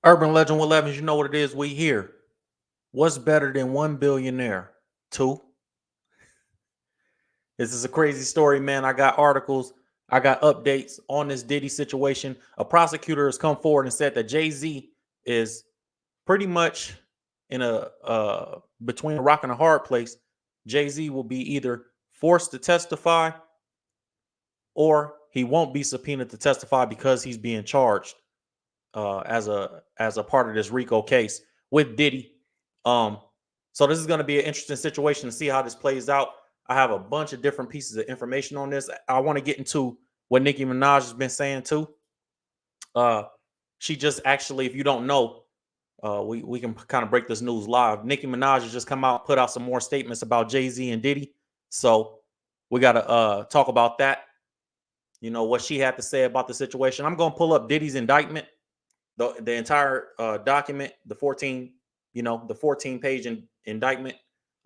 Urban Legend 11, you know what it is. We here. What's better than one billionaire? Two. This is a crazy story, man. I got articles, I got updates on this Diddy situation. A prosecutor has come forward and said that Jay-Z is pretty much in a between a rock and a hard place. Jay-Z will be either forced to testify or he won't be subpoenaed to testify because he's being charged as a part of this RICO case with Diddy. Um, so this is going to be an interesting situation to see how this plays out. I have a bunch of different pieces of information on this. I want to get into what Nicki Minaj has been saying too. Uh, she just actually, if you don't know, we can kind of break this news live. Nicki Minaj has just come out, put out some more statements about Jay-Z and Diddy. So we got to talk about that. You know what she had to say about the situation. I'm going to pull up Diddy's indictment, the entire document, the 14, the 14-page indictment,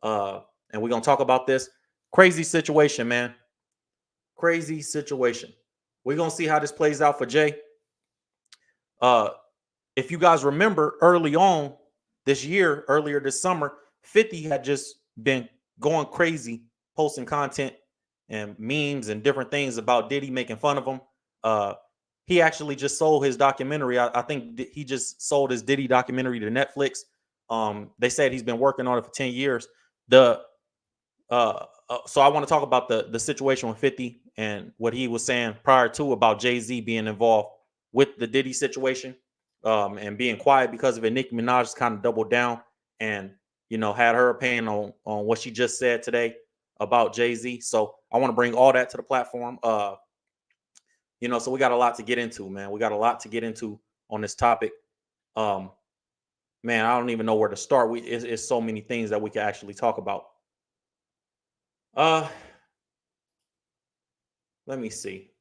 and we're gonna talk about this crazy situation, man. Crazy situation. We're gonna see how this plays out for Jay. Uh, if you guys remember, early on this year, earlier this summer, 50 had just been going crazy, posting content and memes and different things about Diddy, making fun of him. He actually just sold his documentary. I think he just sold his Diddy documentary to Netflix. They said he's been working on it for 10 years. So I want to talk about the situation with 50 and what he was saying prior to about Jay-Z being involved with the Diddy situation and being quiet because of it. Nicki Minaj kind of doubled down and had her opinion on what she just said today about Jay-Z. So I want to bring all that to the platform. So we got a lot to get into, man. We got a lot to get into on this topic. Man, I don't even know where to start. It's so many things that we can actually talk about. Let me see.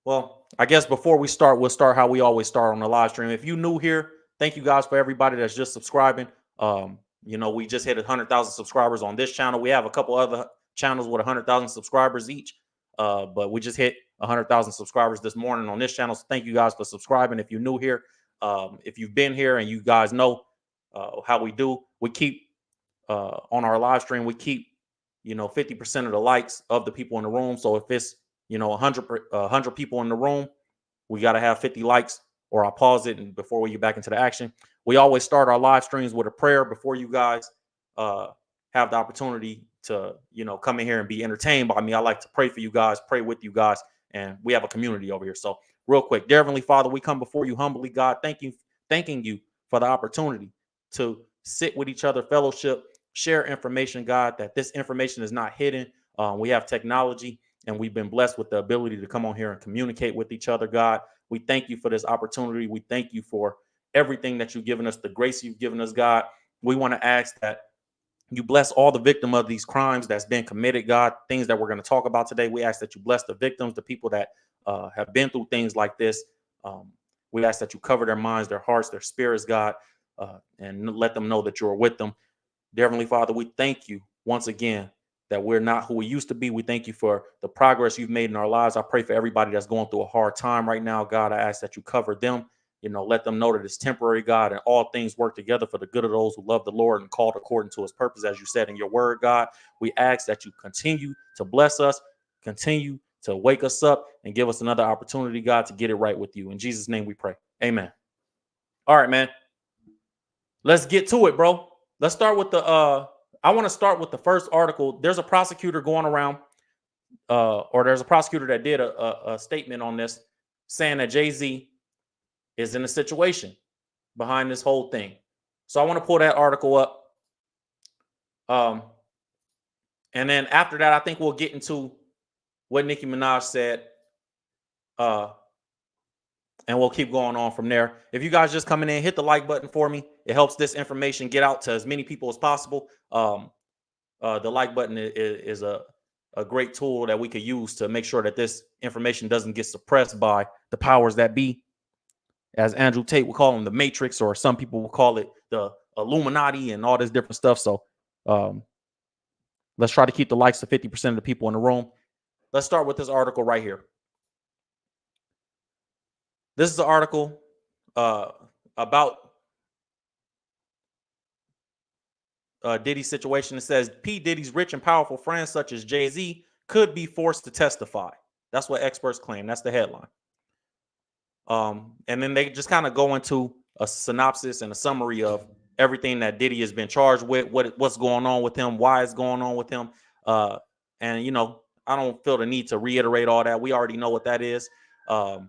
Well, I guess before we start, we'll start how we always start on the live stream. If you new here, thank you guys for everybody that's just subscribing. We just hit 100,000 subscribers on this channel. We have a couple other channels with 100,000 subscribers each. But we just hit 100,000 subscribers this morning on this channel. So thank you guys for subscribing. If you're new here, if you've been here and you guys know how we do, we keep on our live stream, we keep 50% of the likes of the people in the room. So if it's 100 people in the room, we got to have 50 likes, or I'll pause it and before we get back into the action. We always start our live streams with a prayer before you guys have the opportunity to come in here and be entertained by me. I like to pray for you guys, pray with you guys, and we have a community over here. So real quick, dear Heavenly Father, we come before you humbly, God, thanking you for the opportunity to sit with each other, fellowship, share information, God, that this information is not hidden. We have technology and we've been blessed with the ability to come on here and communicate with each other, God. We thank you for this opportunity. We thank you for everything that you've given us, the grace you've given us, God. We want to ask that you bless all the victims of these crimes that's been committed, God, things that we're going to talk about today. We ask that you bless the victims, the people that have been through things like this. We ask that you cover their minds, their hearts, their spirits, God, and let them know that you're with them. Dear Heavenly Father, we thank you once again that we're not who we used to be. We thank you for the progress you've made in our lives. I pray for everybody that's going through a hard time right now, God. I ask that you cover them. Let them know that it's temporary, God, and all things work together for the good of those who love the Lord and called according to his purpose, as you said in your word, God. We ask that you continue to bless us, continue to wake us up, and give us another opportunity, God, to get it right with you. In Jesus' name we pray. Amen. All right, man. Let's get to it, bro. Let's start with I want to start with the first article. There's a prosecutor going around, or there's a prosecutor that did a statement on this saying that Jay-Z is in a situation behind this whole thing. So I want to pull that article up. And then after that, I think we'll get into what Nicki Minaj said. And we'll keep going on from there. If you guys just coming in, hit the like button for me. It helps this information get out to as many people as possible. The like button is a great tool that we could use to make sure that this information doesn't get suppressed by the powers that be. As Andrew Tate would call them, the Matrix, or some people will call it the Illuminati and all this different stuff. So let's try to keep the likes to 50% of the people in the room. Let's start with this article right here. This is the article uh, about Diddy's situation. It says P. Diddy's rich and powerful friends, such as Jay-Z, could be forced to testify. That's what experts claim. That's the headline. And then they just kind of go into a synopsis and a summary of everything that Diddy has been charged with, what's going on with him, why it's going on with him. And, you know, I don't feel the need to reiterate all that. We already know what that is. I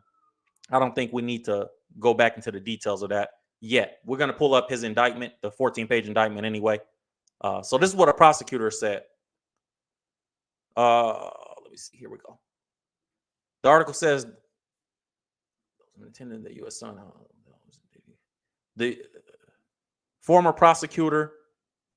don't think we need to go back into the details of that yet. We're going to pull up his indictment, the 14-page indictment anyway. So this is what a prosecutor said. Let me see. Here we go. The article says, attending the U.S. Sun. The former prosecutor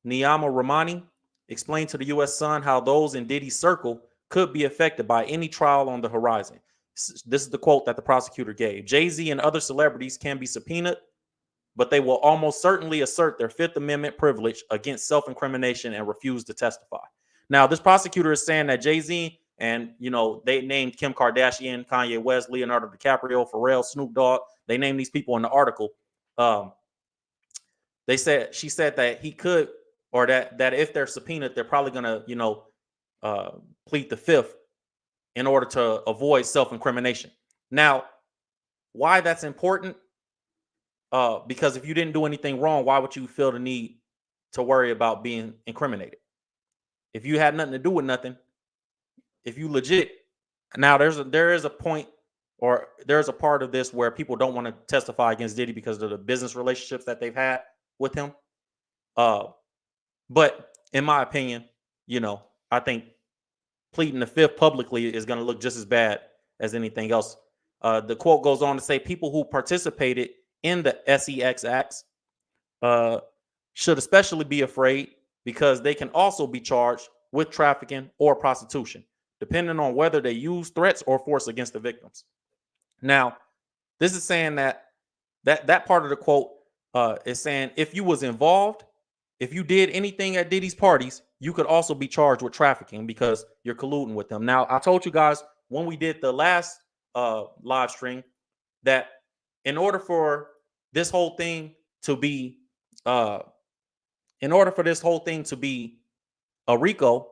Niyama Ramani explained to the U.S. Sun how those in Diddy's circle could be affected by any trial on the horizon. This is the quote that the prosecutor gave. Jay-Z and other celebrities can be subpoenaed, but they will almost certainly assert their Fifth Amendment privilege against self-incrimination and refuse to testify. Now, this prosecutor is saying that Jay-Z and, you know, they named Kim Kardashian, Kanye West, Leonardo DiCaprio, Pharrell, Snoop Dogg. They named these people in the article. She said that he could, or that if they're subpoenaed, they're probably going to, you know, plead the fifth in order to avoid self-incrimination. Now, why that's important? Because if you didn't do anything wrong, why would you feel the need to worry about being incriminated? If you had nothing to do with nothing, if you legit, now there is a point, or there's a part of this where people don't want to testify against Diddy because of the business relationships that they've had with him. But in my opinion, you know, I think pleading the fifth publicly is going to look just as bad as anything else. The quote goes on to say, people who participated in the SEX acts should especially be afraid because they can also be charged with trafficking or prostitution, depending on whether they use threats or force against the victims. Now, this is saying that part of the quote is saying if you was involved, if you did anything at Diddy's parties, you could also be charged with trafficking because you're colluding with them. Now, I told you guys when we did the last live stream that in order for this whole thing to be a RICO,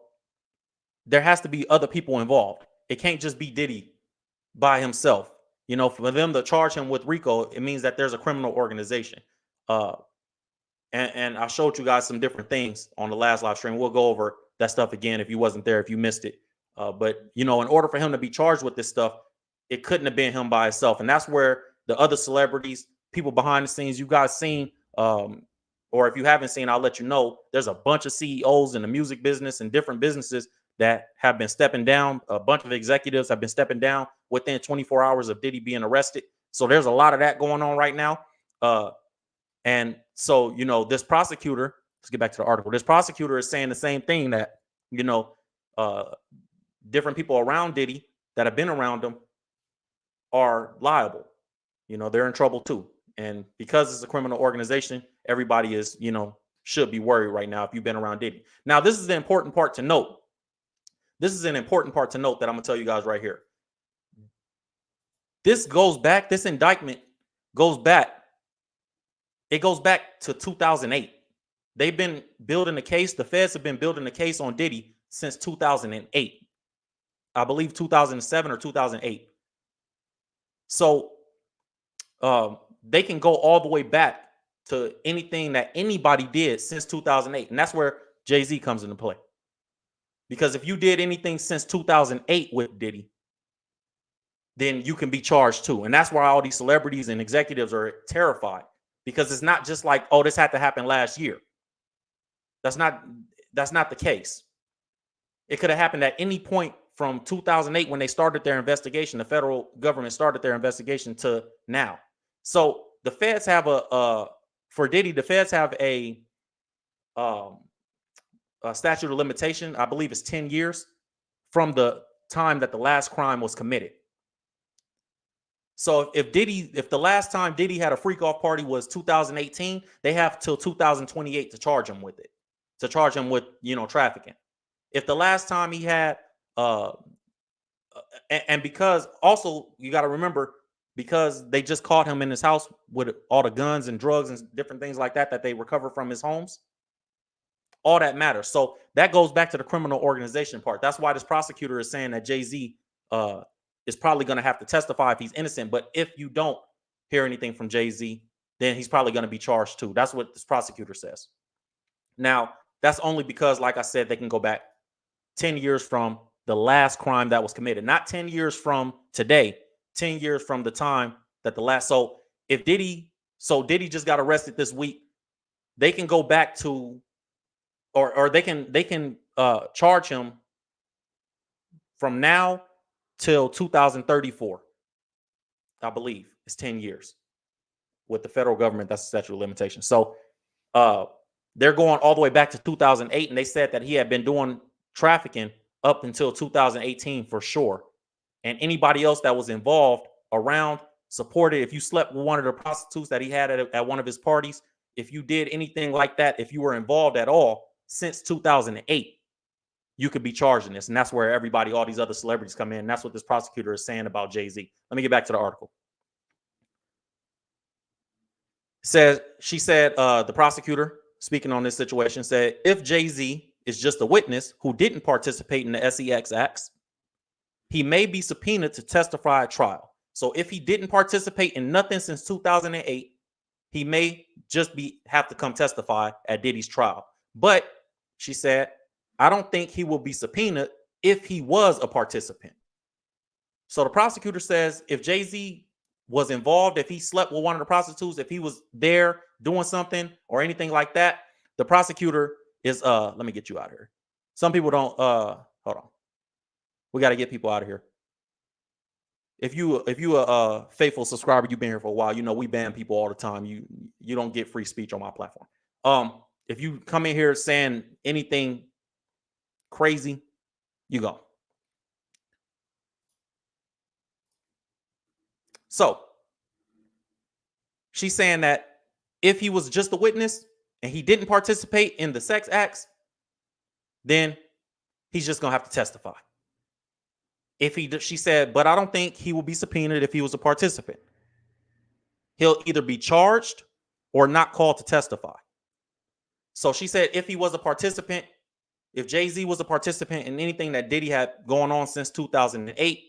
there has to be other people involved. It can't just be Diddy by himself. You know, for them to charge him with RICO, it means that there's a criminal organization. And I showed you guys some different things on the last live stream. We'll go over that stuff again if you wasn't there, if you missed it. But, you know, in order for him to be charged with this stuff, it couldn't have been him by himself. And that's where the other celebrities, people behind the scenes, you guys seen, or if you haven't seen, I'll let you know, there's a bunch of CEOs in the music business and different businesses that have been stepping down. A bunch of executives have been stepping down within 24 hours of Diddy being arrested. So there's a lot of that going on right now. And so, you know, this prosecutor, let's get back to the article. This prosecutor is saying the same thing, that, you know, different people around Diddy that have been around him are liable. You know, they're in trouble too. And because it's a criminal organization, everybody is, you know, should be worried right now if you've been around Diddy. Now, this is the important part to note. This is an important part to note that I'm going to tell you guys right here. This goes back, this indictment goes back. It goes back to 2008. They've been building a case. The feds have been building a case on Diddy since 2008. I believe 2007 or 2008. So they can go all the way back to anything that anybody did since 2008. And that's where Jay-Z comes into play. Because if you did anything since 2008 with Diddy, then you can be charged too. And that's why all these celebrities and executives are terrified. Because it's not just like, oh, this had to happen last year. That's not the case. It could have happened at any point from 2008 when they started their investigation. The federal government started their investigation to now. So the feds have for Diddy, the feds have a statute of limitation. I believe it's 10 years from the time that the last crime was committed. So if the last time Diddy had a freak off party was 2018, they have till 2028 to charge him with it, to charge him with, you know, trafficking. If the last time he had, and because also you got to remember, because they just caught him in his house with all the guns and drugs and different things like that they recover from his homes. All that matters. So that goes back to the criminal organization part. That's why this prosecutor is saying that Jay-Z is probably going to have to testify if he's innocent. But if you don't hear anything from Jay-Z, then he's probably going to be charged too. That's what this prosecutor says. Now, that's only because, like I said, they can go back 10 years from the last crime that was committed, not 10 years from today, 10 years from the time that the last. So if Diddy just got arrested this week, they can go back to, or they can charge him from now till 2034. I believe it's 10 years with the federal government. That's the statute of limitations. So they're going all the way back to 2008, and they said that he had been doing trafficking up until 2018 for sure. And anybody else that was involved around, supported, if you slept with one of the prostitutes that he had at one of his parties, if you did anything like that, if you were involved at all since 2008, you could be charged in this. And that's where everybody, all these other celebrities come in. And that's what this prosecutor is saying about Jay-Z. Let me get back to the article. She said, the prosecutor speaking on this situation said, if Jay-Z is just a witness who didn't participate in the SEX acts, he may be subpoenaed to testify at trial. So if he didn't participate in nothing since 2008, he may just have to come testify at Diddy's trial. But she said, I don't think he will be subpoenaed if he was a participant. So the prosecutor says if Jay-Z was involved, if he slept with one of the prostitutes, if he was there doing something or anything like that, the prosecutor is let me get you out of here. Some people don't hold on. We got to get people out of here. If you a faithful subscriber, you've been here for a while, you know we ban people all the time. You don't get free speech on my platform. If you come in here saying anything crazy, you go. So she's saying that if he was just a witness and he didn't participate in the sex acts, then he's just gonna have to testify. She said, but I don't think he will be subpoenaed if he was a participant. He'll either be charged or not called to testify. So she said, if he was a participant, if Jay-Z was a participant in anything that Diddy had going on since 2008,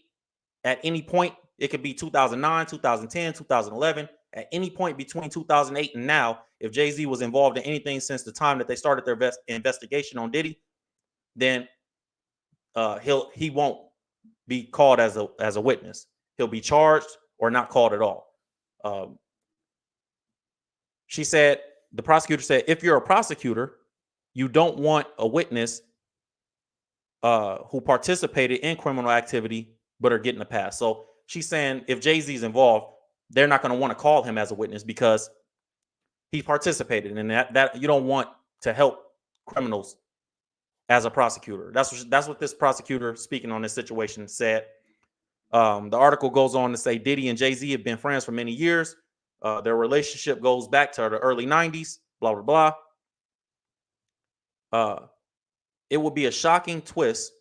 at any point, it could be 2009, 2010, 2011, at any point between 2008 and now, if Jay-Z was involved in anything since the time that they started their investigation on Diddy, then he won't be called as a witness. He'll be charged or not called at all. She said, the prosecutor said, if you're a prosecutor, you don't want a witness who participated in criminal activity but are getting a pass. So she's saying if Jay-Z is involved, they're not going to want to call him as a witness because he participated in that you don't want to help criminals as a prosecutor. That's what this prosecutor speaking on this situation said. The article goes on to say Diddy and Jay-Z have been friends for many years. Their relationship goes back to the early 90s, blah, blah, blah. It would be a shocking twist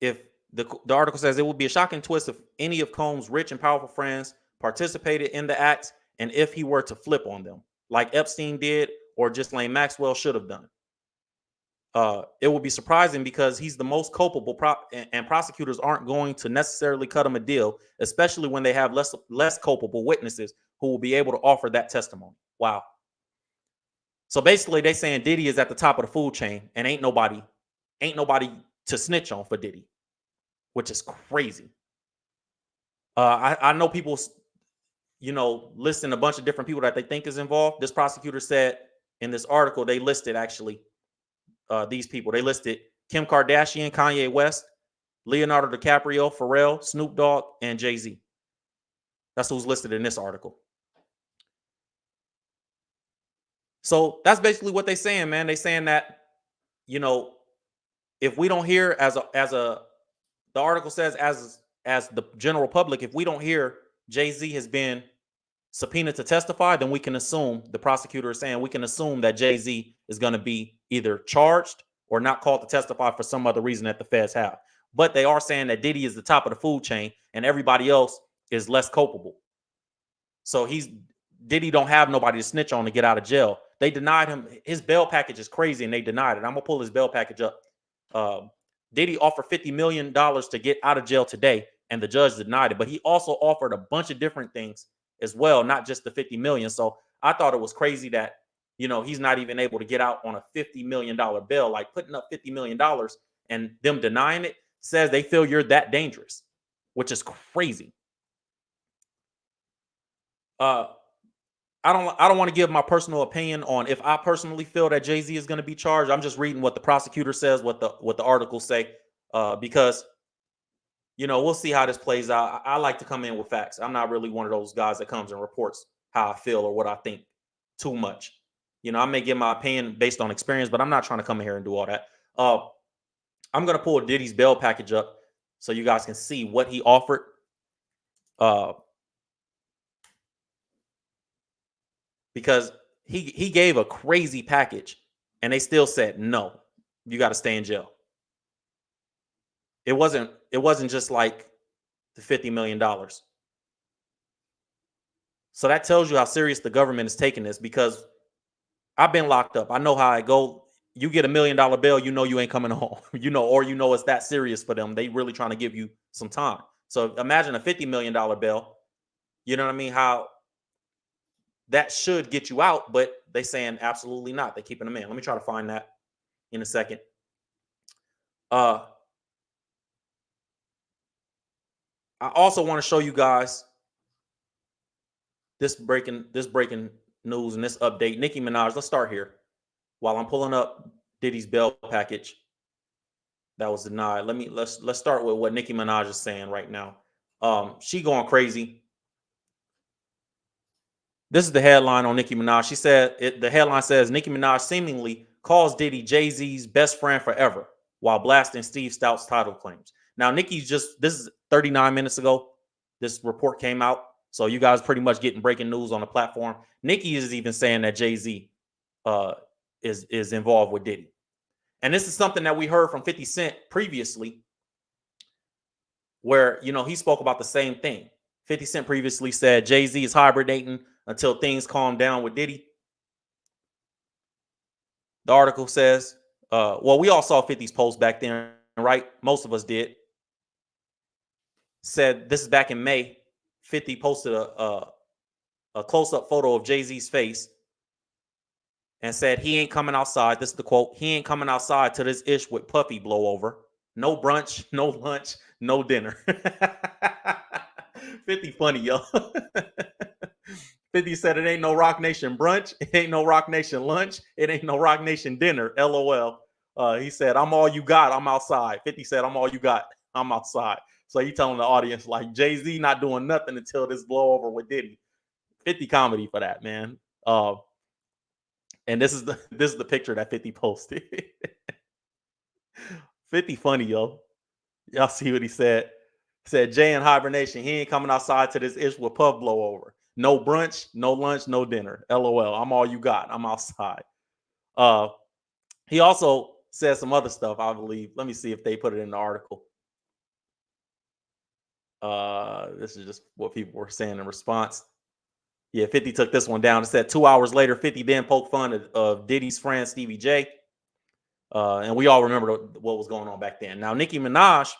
if the article says it would be a shocking twist if any of Combs' rich and powerful friends participated in the acts and if he were to flip on them like Epstein did or just Ghislaine Maxwell should have done. It would be surprising because he's the most culpable and prosecutors aren't going to necessarily cut him a deal, especially when they have less culpable witnesses who will be able to offer that testimony. Wow. So basically they saying Diddy is at the top of the food chain and ain't nobody to snitch on for Diddy, which is crazy. I know people, listing a bunch of different people that they think is involved. This prosecutor said in this article, they listed actually these people. They listed Kim Kardashian, Kanye West, Leonardo DiCaprio, Pharrell, Snoop Dogg, and Jay-Z. That's who's listed in this article. So that's basically what they're saying, man. They're saying that, if we don't hear the article says as the general public, if we don't hear Jay-Z has been subpoenaed to testify, then we can assume, the prosecutor is saying, we can assume that Jay-Z is going to be either charged or not called to testify for some other reason that the feds have. but they are saying that Diddy is the top of the food chain and everybody else is less culpable. So Diddy don't have nobody to snitch on to get out of jail. They denied him. His bail package is crazy, and they denied it. I'm gonna pull his bail package up. Diddy offered $50 million to get out of jail today, and the judge denied it. But he also offered a bunch of different things as well, not just the $50 million. So I thought it was crazy that he's not even able to get out on a $50 million bail. Like putting up $50 million and them denying it says they feel you're that dangerous, which is crazy. I don't want to give my personal opinion on if I personally feel that Jay-Z is going to be charged. I'm just reading what the prosecutor says, what the articles say, because we'll see how this plays out. I like to come in with facts. I'm not really one of those guys that comes and reports how I feel or what I think too much. I may give my opinion based on experience, but I'm not trying to come in here and do all that. I'm going to pull Diddy's bail package up so you guys can see what he offered. Because he gave a crazy package and they still said, no, you got to stay in jail. It wasn't just like the $50 million. So that tells you how serious the government is taking this, because I've been locked up. I know how I go. You get $1 million bail, you ain't coming home, or it's that serious for them. They really trying to give you some time. So imagine a $50 million bail. You know what I mean? How that should get you out, but they saying absolutely not. They're keeping them in. Let me try to find that in a second. I also want to show you guys this breaking news and this update. Nicki Minaj. Let's start here. While I'm pulling up Diddy's bail package that was denied. Let's start with what Nicki Minaj is saying right now. She going crazy. This is the headline on Nicki Minaj. She said, the headline says, Nicki Minaj seemingly calls Diddy Jay-Z's best friend forever while blasting Steve Stout's title claims. Now, this is 39 minutes ago. This report came out. So you guys pretty much getting breaking news on the platform. Nicki is even saying that Jay-Z is involved with Diddy. And this is something that we heard from 50 Cent previously, where, he spoke about the same thing. 50 Cent previously said Jay-Z is hibernating until things calm down with Diddy. The article says, we all saw 50's post back then, right? Most of us did. Said this is back in May. 50 posted a close-up photo of Jay-Z's face and said he ain't coming outside. This is the quote. He ain't coming outside till this ish with Puffy blow over. No brunch, no lunch, no dinner. 50 funny, yo. 50 said it ain't no Rock Nation brunch. It ain't no Rock Nation lunch. It ain't no Rock Nation dinner. LOL. He said, I'm all you got. I'm outside. 50 said, I'm all you got. I'm outside. So he telling the audience, like, Jay-Z not doing nothing until this blow over with Diddy. 50 comedy for that, man. And this is the picture that 50 posted. 50 funny, yo. Y'all see what he said? He said, Jay in hibernation. He ain't coming outside to this ish with Puff blow over. No brunch, no lunch, no dinner. LOL. I'm all you got. I'm outside. He also said some other stuff, I believe. Let me see if they put it in the article. This is just what people were saying in response. Yeah, 50 took this one down. It said 2 hours later, 50 then poked fun of Diddy's friend, Stevie J. And we all remember what was going on back then. Now, Nicki Minaj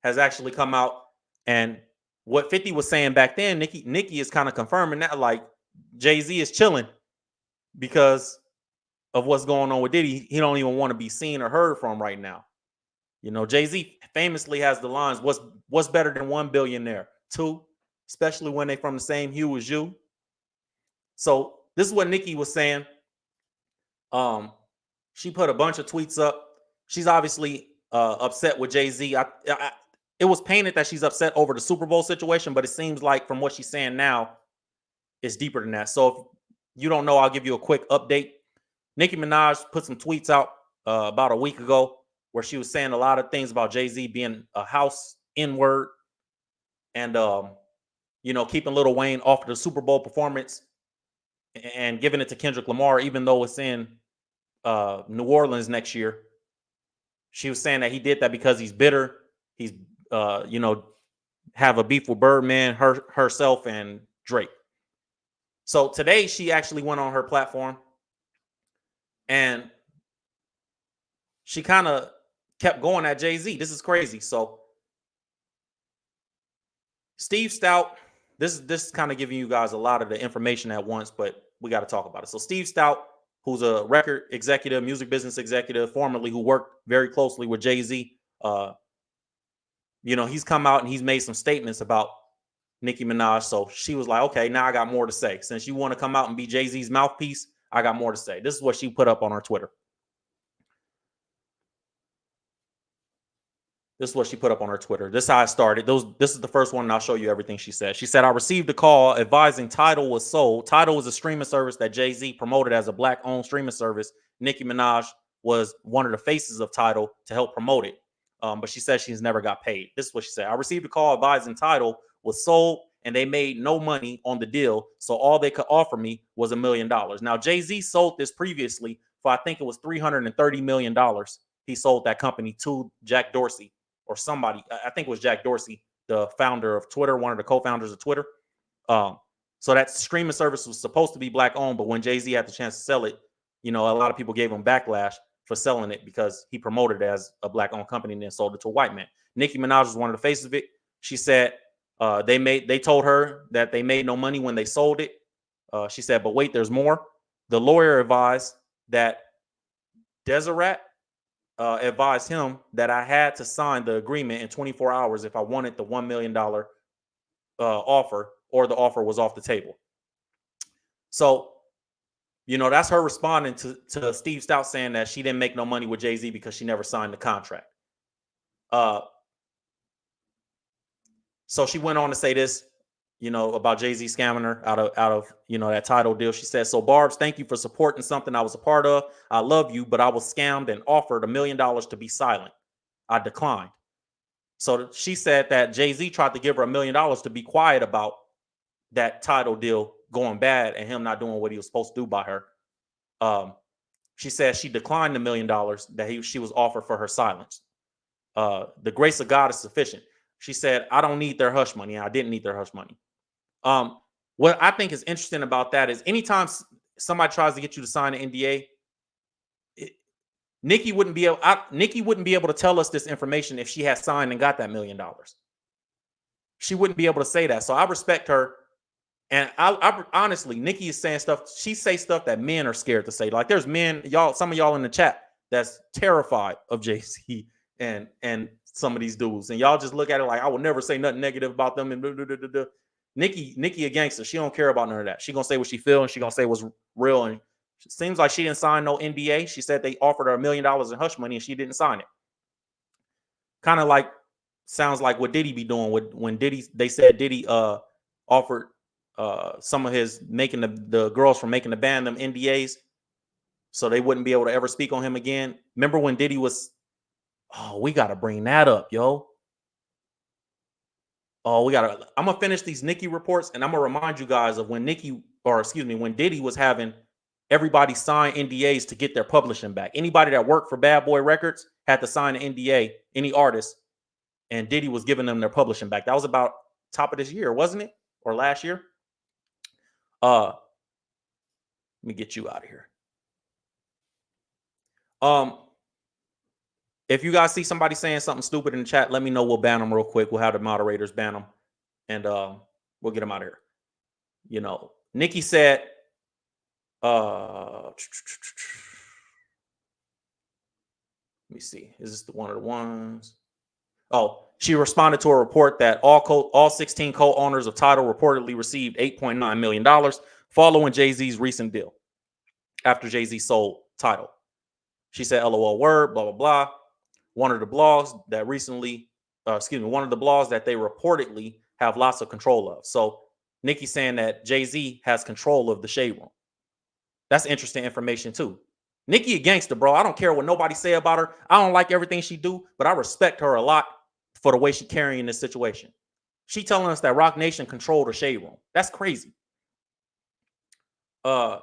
has actually come out, and what 50 was saying back then, Nicki is kind of confirming that, like, Jay-Z is chilling because of what's going on with Diddy. He don't even want to be seen or heard from right now. Jay-Z famously has the lines, what's better than one billionaire? Two, especially when they from the same hue as you. So this is what Nicki was saying. She put a bunch of tweets up. She's obviously upset with Jay-Z. It was painted that she's upset over the Super Bowl situation, but it seems like from what she's saying now, it's deeper than that. So if you don't know, I'll give you a quick update. Nicki Minaj put some tweets out about a week ago where she was saying a lot of things about Jay-Z being a house N-word and, keeping Lil Wayne off of the Super Bowl performance and giving it to Kendrick Lamar, even though it's in New Orleans next year. She was saying that he did that because he's bitter he's you know, have a beef with Birdman, herself, and Drake. So today she actually went on her platform and she kind of kept going at Jay-Z. This is crazy. So Steve Stout, this is kind of giving you guys a lot of the information at once, but we got to talk about it. So Steve Stout, who's a record executive, music business executive, formerly who worked very closely with Jay-Z, you know, he's come out and he's made some statements about Nicki Minaj. So she was like, okay, now I got more to say. Since you want to come out and be Jay-Z's mouthpiece, I got more to say. This is what she put up on her Twitter. This is what she put up on her Twitter. This is how I started. This is the first one, and I'll show you everything she said. She said, I received a call advising Tidal was sold. Tidal was a streaming service that Jay-Z promoted as a black-owned streaming service. Nicki Minaj was one of the faces of Tidal to help promote it. But she said she's never got paid. This is what she said. I received a call advising Tidal was sold, and they made no money on the deal. So all they could offer me was $1 million. Now, Jay-Z sold this previously for, I think it was $330 million. He sold that company to Jack Dorsey. Or somebody, I think it was Jack Dorsey, the founder of Twitter, one of the co-founders of Twitter. So that streaming service was supposed to be black owned, but when Jay-Z had the chance to sell it, you know, a lot of people gave him backlash for selling it because he promoted it as a black owned company and then sold it to a white man. Nicki Minaj was one of the faces of it. She said they told her that they made no money when they sold it. She said, but wait, there's more. The lawyer advised that Deseret advised him that I had to sign the agreement in 24 hours if I wanted the $1 million offer, or the offer was off the table. So, you know, that's her responding to Steve Stout saying that she didn't make no money with Jay-Z because she never signed the contract. So she went on to say this, you know, about Jay-Z scamming her out of you know, that Tidal deal. She said, so Barbs, thank you for supporting something I was a part of. I love you, but I was scammed and offered $1 million to be silent. I declined. So she said that Jay-Z tried to give her $1 million to be quiet about that Tidal deal going bad and him not doing what he was supposed to do by her. She said she declined the $1 million that she was offered for her silence. The grace of God is sufficient. She said, I don't need their hush money. I didn't need their hush money. What I think is interesting about that is anytime somebody tries to get you to sign an NDA, Nicki wouldn't be able to tell us this information if she had signed and got that $1 million. She wouldn't be able to say that. So I respect her. And I honestly, Nicki is saying stuff. She say stuff that men are scared to say. Like there's men, some of y'all in the chat that's terrified of Jay-Z and some of these dudes, and y'all just look at it like I would never say nothing negative about them. And blah, blah, blah, blah, blah. Nicki a gangster. She don't care about none of that. She gonna say what she feel and she gonna say what's real. And it seems like she didn't sign no NDA. She said they offered her $1 million in hush money and she didn't sign it. Kind of like sounds like what Diddy be doing when they said Diddy offered some of his making the girls from making the band them NDAs so they wouldn't be able to ever speak on him again. Remember when Diddy was, oh, we got to bring that up, yo. Oh, I'm going to finish these Nicki reports and I'm going to remind you guys of when when Diddy was having everybody sign NDAs to get their publishing back. Anybody that worked for Bad Boy Records had to sign an NDA, any artist, and Diddy was giving them their publishing back. That was about top of this year, wasn't it? Or last year? Let me get you out of here. If you guys see somebody saying something stupid in the chat, let me know. We'll ban them real quick. We'll have the moderators ban them, and we'll get them out of here. You know, Nicki said, let me see. Is this one of the ones? Oh, she responded to a report that all 16 co-owners of Tidal reportedly received $8.9 million following Jay-Z's recent deal after Jay-Z sold Tidal. She said, LOL word, blah, blah, blah. One of the blogs that they reportedly have lots of control of. So Nicki saying that Jay-Z has control of the Shade Room. That's interesting information too. Nicki a gangster, bro. I don't care what nobody say about her. I don't like everything she do, but I respect her a lot for the way she carrying this situation. She telling us that Roc Nation controlled the Shade Room. That's crazy. She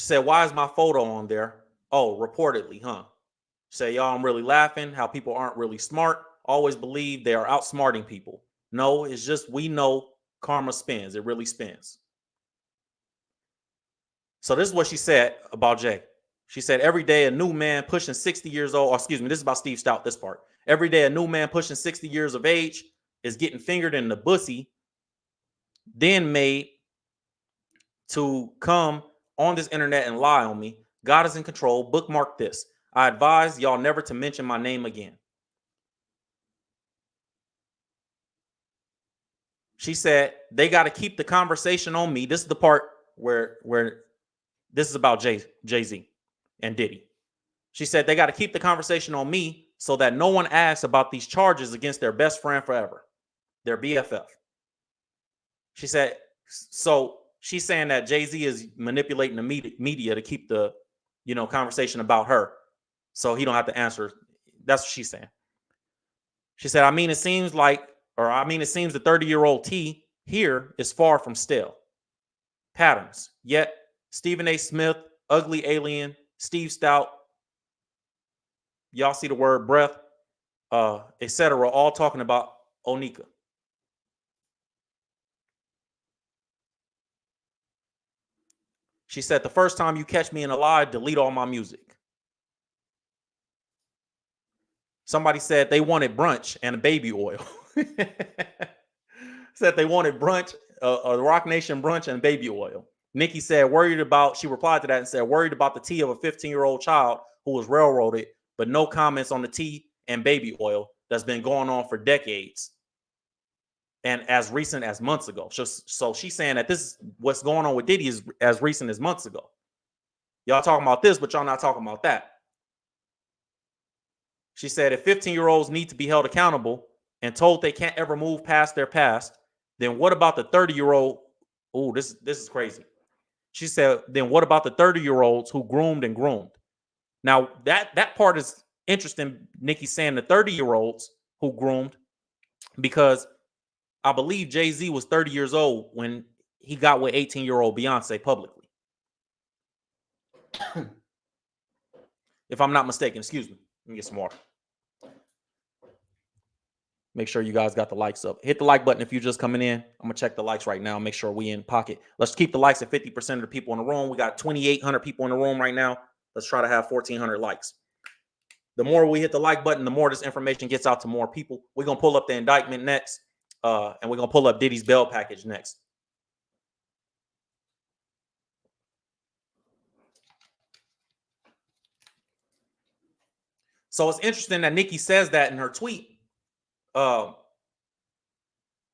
said, why is my photo on there? Oh, reportedly, huh? Say, y'all, I'm really laughing how people aren't really smart. Always believe they are outsmarting people. No, it's just we know karma spins. It really spins. So this is what she said about Jay. She said, every day a new man pushing 60 years old, or excuse me, this is about Steve Stout, this part. Every day a new man pushing 60 years of age is getting fingered in the bussy, then made to come on this internet and lie on me. God is in control. Bookmark this. I advise y'all never to mention my name again. She said, they got to keep the conversation on me. This is the part where this is about Jay-Z and Diddy. She said, they got to keep the conversation on me so that no one asks about these charges against their best friend forever, their BFF. She said, so she's saying that Jay-Z is manipulating the media to keep the, conversation about her so he don't have to answer. That's what she's saying. She said, it seems the 30-year-old T here is far from stale. Patterns. Yet Stephen A. Smith, Ugly Alien, Steve Stout, y'all see the word breath, etc., all talking about Onika. She said, the first time you catch me in a lie, delete all my music. Somebody said they wanted brunch and baby oil. Said they wanted brunch, a Rock Nation brunch and baby oil. Nicki said, she replied to that and said, worried about the tea of a 15-year-old child who was railroaded, but no comments on the tea and baby oil that's been going on for decades and as recent as months ago. So she's saying that this is what's going on with Diddy is as recent as months ago. Y'all talking about this, but y'all not talking about that. She said, if 15-year-olds need to be held accountable and told they can't ever move past their past, then what about the 30-year-old? Oh, this is crazy. She said, then what about the 30-year-olds who groomed and groomed? Now, that part is interesting, Nicki saying the 30-year-olds who groomed, because I believe Jay-Z was 30 years old when he got with 18-year-old Beyonce publicly. If I'm not mistaken, excuse me. Let me get some water. Make sure you guys got the likes up. Hit the like button if you're just coming in. I'm going to check the likes right now. Make sure we in pocket. Let's keep the likes at 50% of the people in the room. We got 2,800 people in the room right now. Let's try to have 1,400 likes. The more we hit the like button, the more this information gets out to more people. We're going to pull up the indictment next. And we're going to pull up Diddy's bail package next. So it's interesting that Nicki says that in her tweet.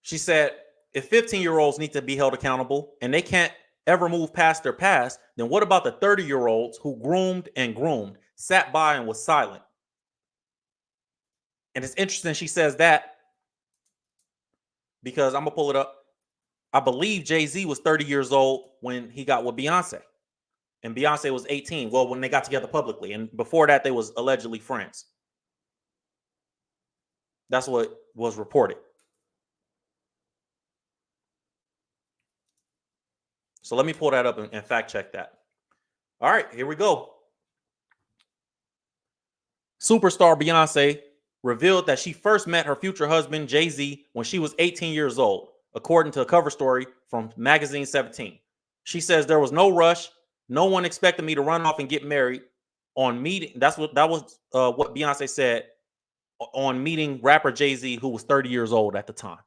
She said, if 15-year-olds need to be held accountable and they can't ever move past their past, then what about the 30-year-olds who groomed and groomed, sat by and was silent? And it's interesting she says that because I'm going to pull it up. I believe Jay-Z was 30 years old when he got with Beyonce. And Beyonce was 18. Well, when they got together publicly. And before that, they was allegedly friends. That's what was reported. So let me pull that up and fact check that. All right, here we go. Superstar Beyonce revealed that she first met her future husband, Jay-Z, when she was 18 years old, according to a cover story from Magazine 17. She says there was no rush. No one expected me to run off and get married on meeting. That was what Beyonce said on meeting rapper Jay-Z, who was 30 years old at the time.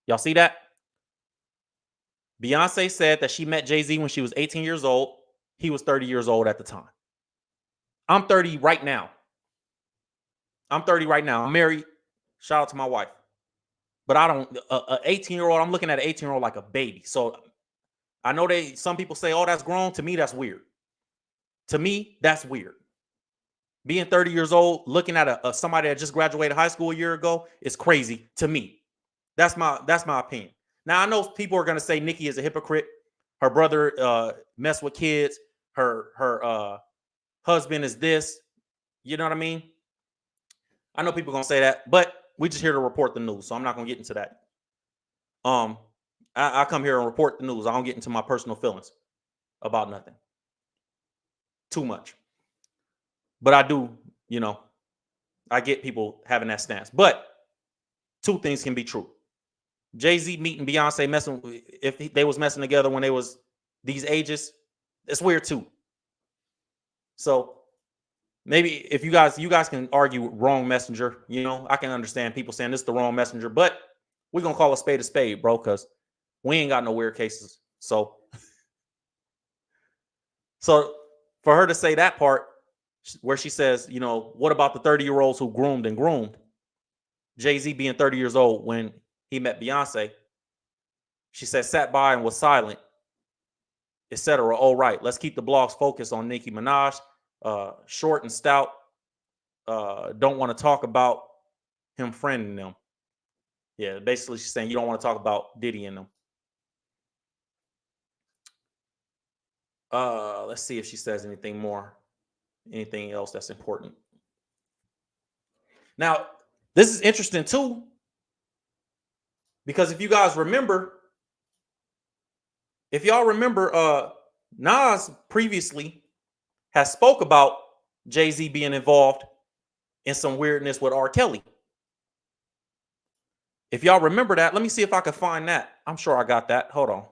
Y'all see that? Beyonce said that she met Jay-Z when she was 18 years old. He was 30 years old at the time. I'm 30 right now. I'm married. Shout out to my wife. But I don't, an 18-year-old, I'm looking at an 18-year-old like a baby. So I know some people say, oh, that's grown. To me, that's weird. To me, that's weird. Being 30 years old, looking at somebody that just graduated high school a year ago is crazy to me. That's my opinion. Now, I know people are going to say Nicki is a hypocrite. Her brother messed with kids. Her husband is this. You know what I mean? I know people are going to say that, but we just here to report the news, so I'm not going to get into that. I come here and report the news. I don't get into my personal feelings about nothing. Too much. But I do you know, I get people having that stance. But two things can be true. Jay-Z meeting Beyonce messing, if they was messing together when they was these ages, it's weird too. So maybe if you guys can argue wrong messenger, you know, I can understand people saying this is the wrong messenger, but we're gonna call a spade, bro, because we ain't got no weird cases. So for her to say that part where she says, you know, what about the 30-year-olds who groomed? Jay-Z being 30 years old when he met Beyonce, she said sat by and was silent, etc. All right, let's keep the blogs focused on Nicki Minaj. Short and stout. Don't want to talk about him friending them. Yeah, basically she's saying you don't want to talk about Diddy and them. Let's see if she says anything more. Anything else that's important. Now, this is interesting too, because if you guys remember, Nas previously has spoke about Jay-Z being involved in some weirdness with R. Kelly. If y'all remember that, let me see if I can find that. I'm sure I got that. Hold on.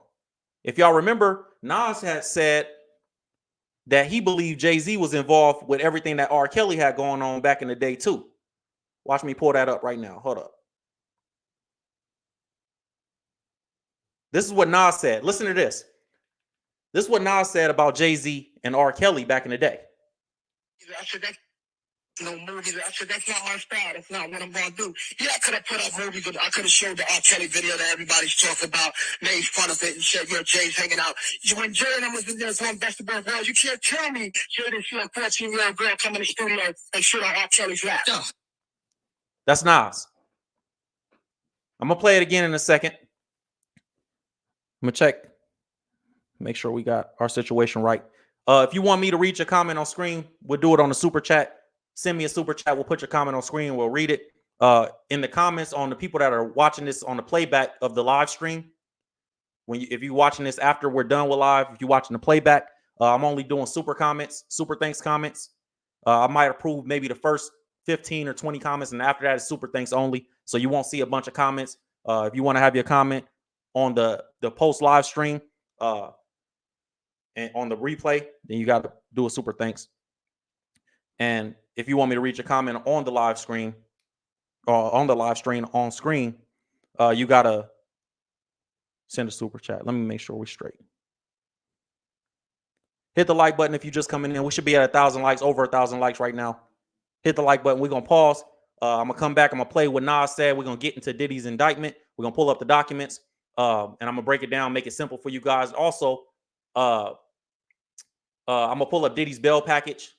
If y'all remember, Nas had said that he believed Jay-Z was involved with everything that R. Kelly had going on back in the day too. Watch me pull that up right now. Hold up. This is what Nas said. Listen to this. This is what Nas said about Jay-Z and R. Kelly back in the day. No movies. I said, that's not my style. That's not what I'm going to do. Yeah, I could have put up movies. I could have showed the R. Kelly video that everybody's talking about, made fun of it, and said, yo, Jay's hanging out. When Jay and I was in there playing basketball, you can't tell me Jay didn't see a 14-year-old girl come in the studio and shoot on R. Kelly's rap. That's Nas. I'm going to play it again in a second. I'm going to check. Make sure we got our situation right. If you want me to read your comment on screen, we'll do it on the super chat. Send me a super chat. We'll put your comment on screen. We'll read it in the comments on the people that are watching this on the playback of the live stream. If you're watching this after we're done with live, if you're watching the playback, I'm only doing super thanks comments. I might approve maybe the first 15 or 20 comments, and after that is super thanks only. So you won't see a bunch of comments. If you want to have your comment on the post live stream and on the replay, then you got to do a super thanks. And if you want me to read your comment on the live screen, on screen, you gotta send a super chat. Let me make sure we're straight. Hit the like button if you're just coming in. We should be at 1,000 likes, over 1,000 likes right now. Hit the like button. We're gonna pause. I'm gonna come back. I'm gonna play what Nas said. We're gonna get into Diddy's indictment. We're gonna pull up the documents, and I'm gonna break it down, make it simple for you guys. Also, I'm gonna pull up Diddy's bail package.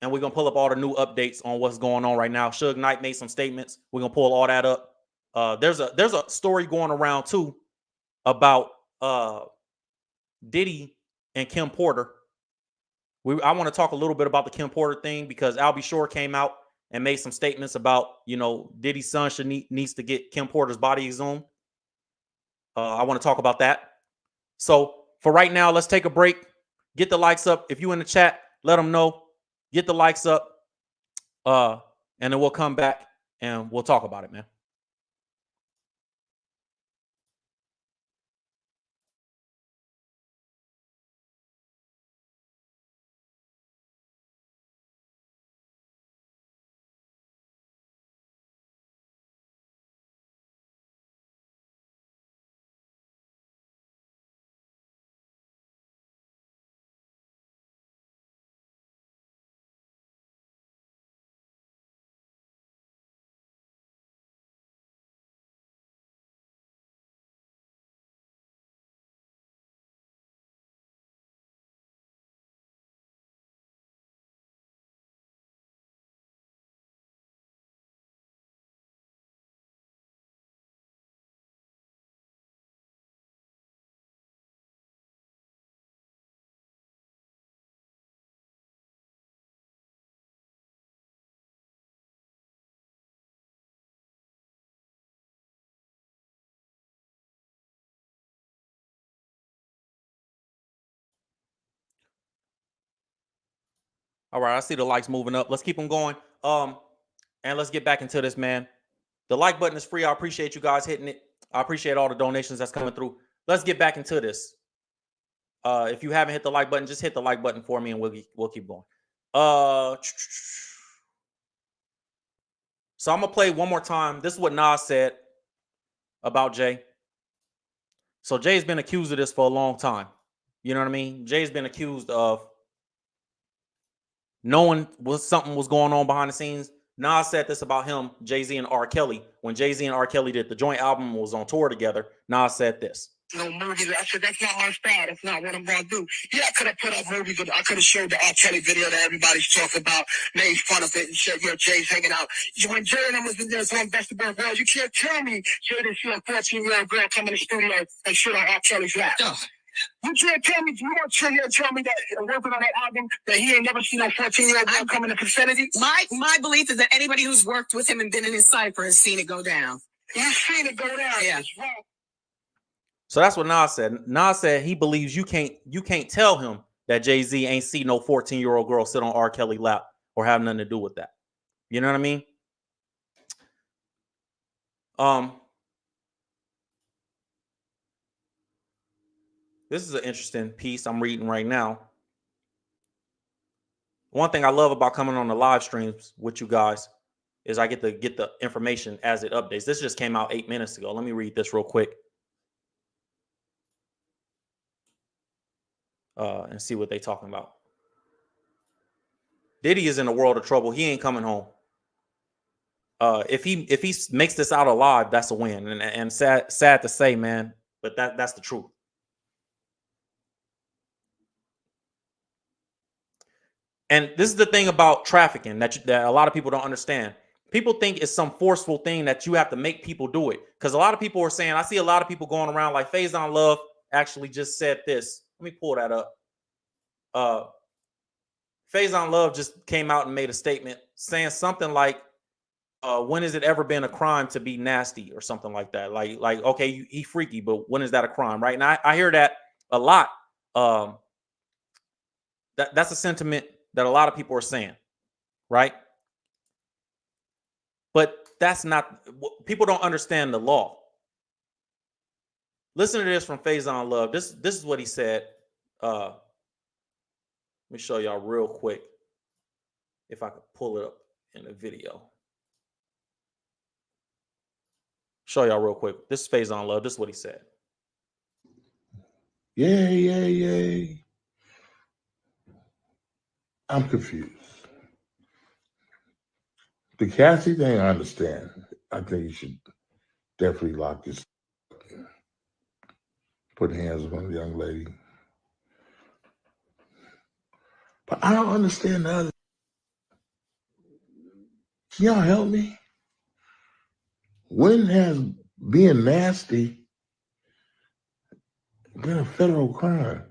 And we're gonna pull up all the new updates on what's going on right now. Suge Knight made some statements. We're gonna pull all that up. There's a story going around too about Diddy and Kim Porter. I want to talk a little bit about the Kim Porter thing because Albie Shore came out and made some statements about, you know, Diddy's son needs to get Kim Porter's body exhumed. I want to talk about that. So for right now, let's take a break. Get the likes up. If you in the chat, let them know. Get the likes up, and then we'll come back and we'll talk about it, man. All right, I see the likes moving up. Let's keep them going. And let's get back into this, man. The like button is free. I appreciate you guys hitting it. I appreciate all the donations that's coming through. Let's get back into this. If you haven't hit the like button, just hit the like button for me, and we'll keep going. So I'm gonna play one more time. This is what Nas said about Jay. So Jay's been accused of this for a long time. You know what I mean? Jay's been accused of knowing something was going on behind the scenes. Nas said this about him, Jay-Z and R. Kelly. When Jay-Z and R. Kelly did the joint album and was on tour together, Nas said this. No movies. I said, that's not my style. That's not what I'm going to do. Yeah, I could have put up movies. I could have showed the R. Kelly video that everybody's talking about, made fun of it, and said, yo, Jay's hanging out. When Jay and I was in there on Basketball Girls, you can't tell me Jay didn't see a 14-year-old girl come in the studio and shit on R. Kelly's lap. You can't tell me, you don't tell me that working on that album that he ain't never seen a 14-year-old girl come in the vicinity? My belief is that anybody who's worked with him and been in his cipher has seen it go down. You've seen it go down. Yeah. So that's what Nas said. Nas said he believes you can't tell him that Jay-Z ain't see no 14-year-old girl sit on R. Kelly lap or have nothing to do with that. You know what I mean? This is an interesting piece I'm reading right now. One thing I love about coming on the live streams with you guys is I get to get the information as it updates. This just came out 8 minutes ago. Let me read this real quick. And see what they talking about. Diddy is in a world of trouble. He ain't coming home. If he makes this out alive, that's a win. And sad to say, man, but that's the truth. And this is the thing about trafficking that a lot of people don't understand. People think it's some forceful thing that you have to make people do it. Because a lot of people are saying, I see a lot of people going around like Faison Love actually just said this. Let me pull that up. Faison Love just came out and made a statement saying something like, when has it ever been a crime to be nasty or something like that? Like okay, he freaky, but when is that a crime, right? And I hear that a lot. That's a sentiment that a lot of people are saying, right? But that's not, people don't understand the law. Listen to this from Faison Love. This is what he said. Let me show y'all real quick if I could pull it up in the video. Show y'all real quick. This is Faison Love. This is what he said. Yay. I'm confused. The Cassie thing, I understand. I think you should definitely lock this. Put hands on the young lady. But I don't understand the other. Can y'all help me? When has being nasty been a federal crime?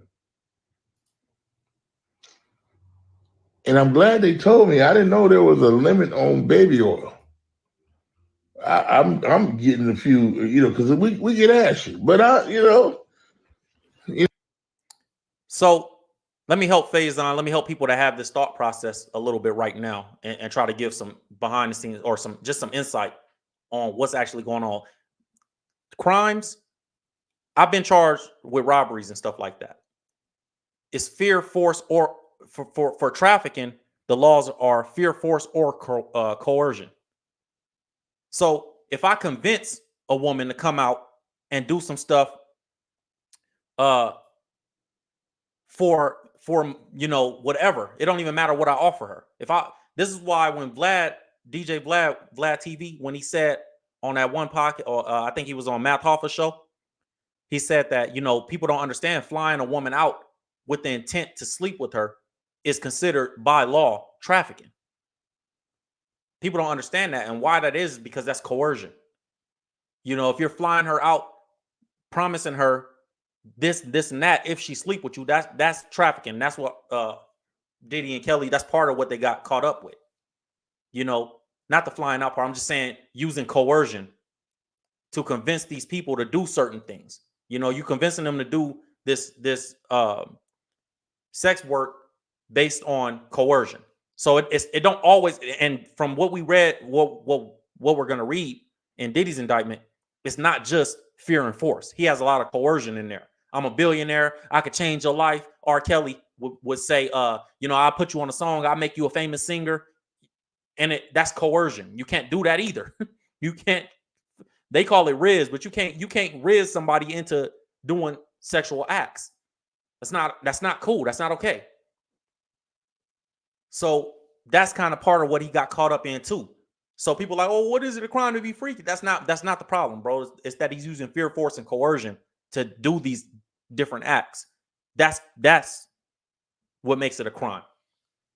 And I'm glad they told me. I didn't know there was a limit on baby oil. I'm getting a few, because we get ashy, but So let me help Faison. Let me help people that have this thought process a little bit right now, and try to give some behind the scenes or some insight on what's actually going on. Crimes, I've been charged with robberies and stuff like that. It's fear, force, or for trafficking, the laws are fear, force, or coercion. So if I convince a woman to come out and do some stuff for whatever, it don't even matter what I offer her. This is why when DJ Vlad TV, when he said on that one podcast, or I think he was on Matt Hoffa's show, he said that people don't understand flying a woman out with the intent to sleep with her is considered by law trafficking. People don't understand that, and why that is because that's coercion. If you're flying her out, promising her this and that, if she sleep with you, that's trafficking. That's what Diddy and Kelly, that's part of what they got caught up with. Not the flying out part. I'm just saying using coercion to convince these people to do certain things. You convincing them to do this sex work based on coercion. So it don't always. And from what we read, what we're gonna read in Diddy's indictment, it's not just fear and force. He has a lot of coercion in there. I'm a billionaire. I could change your life. R. Kelly would say, you know, I'll put you on a song. I'll make you a famous singer. And that's coercion. You can't do that either. You can't. They call it riz, but you can't riz somebody into doing sexual acts. That's not cool. That's not okay. So that's kind of part of what he got caught up in too. So people are like, oh, what is it a crime to be freaky? That's not the problem, bro. It's that he's using fear, force, and coercion to do these different acts. That's what makes it a crime.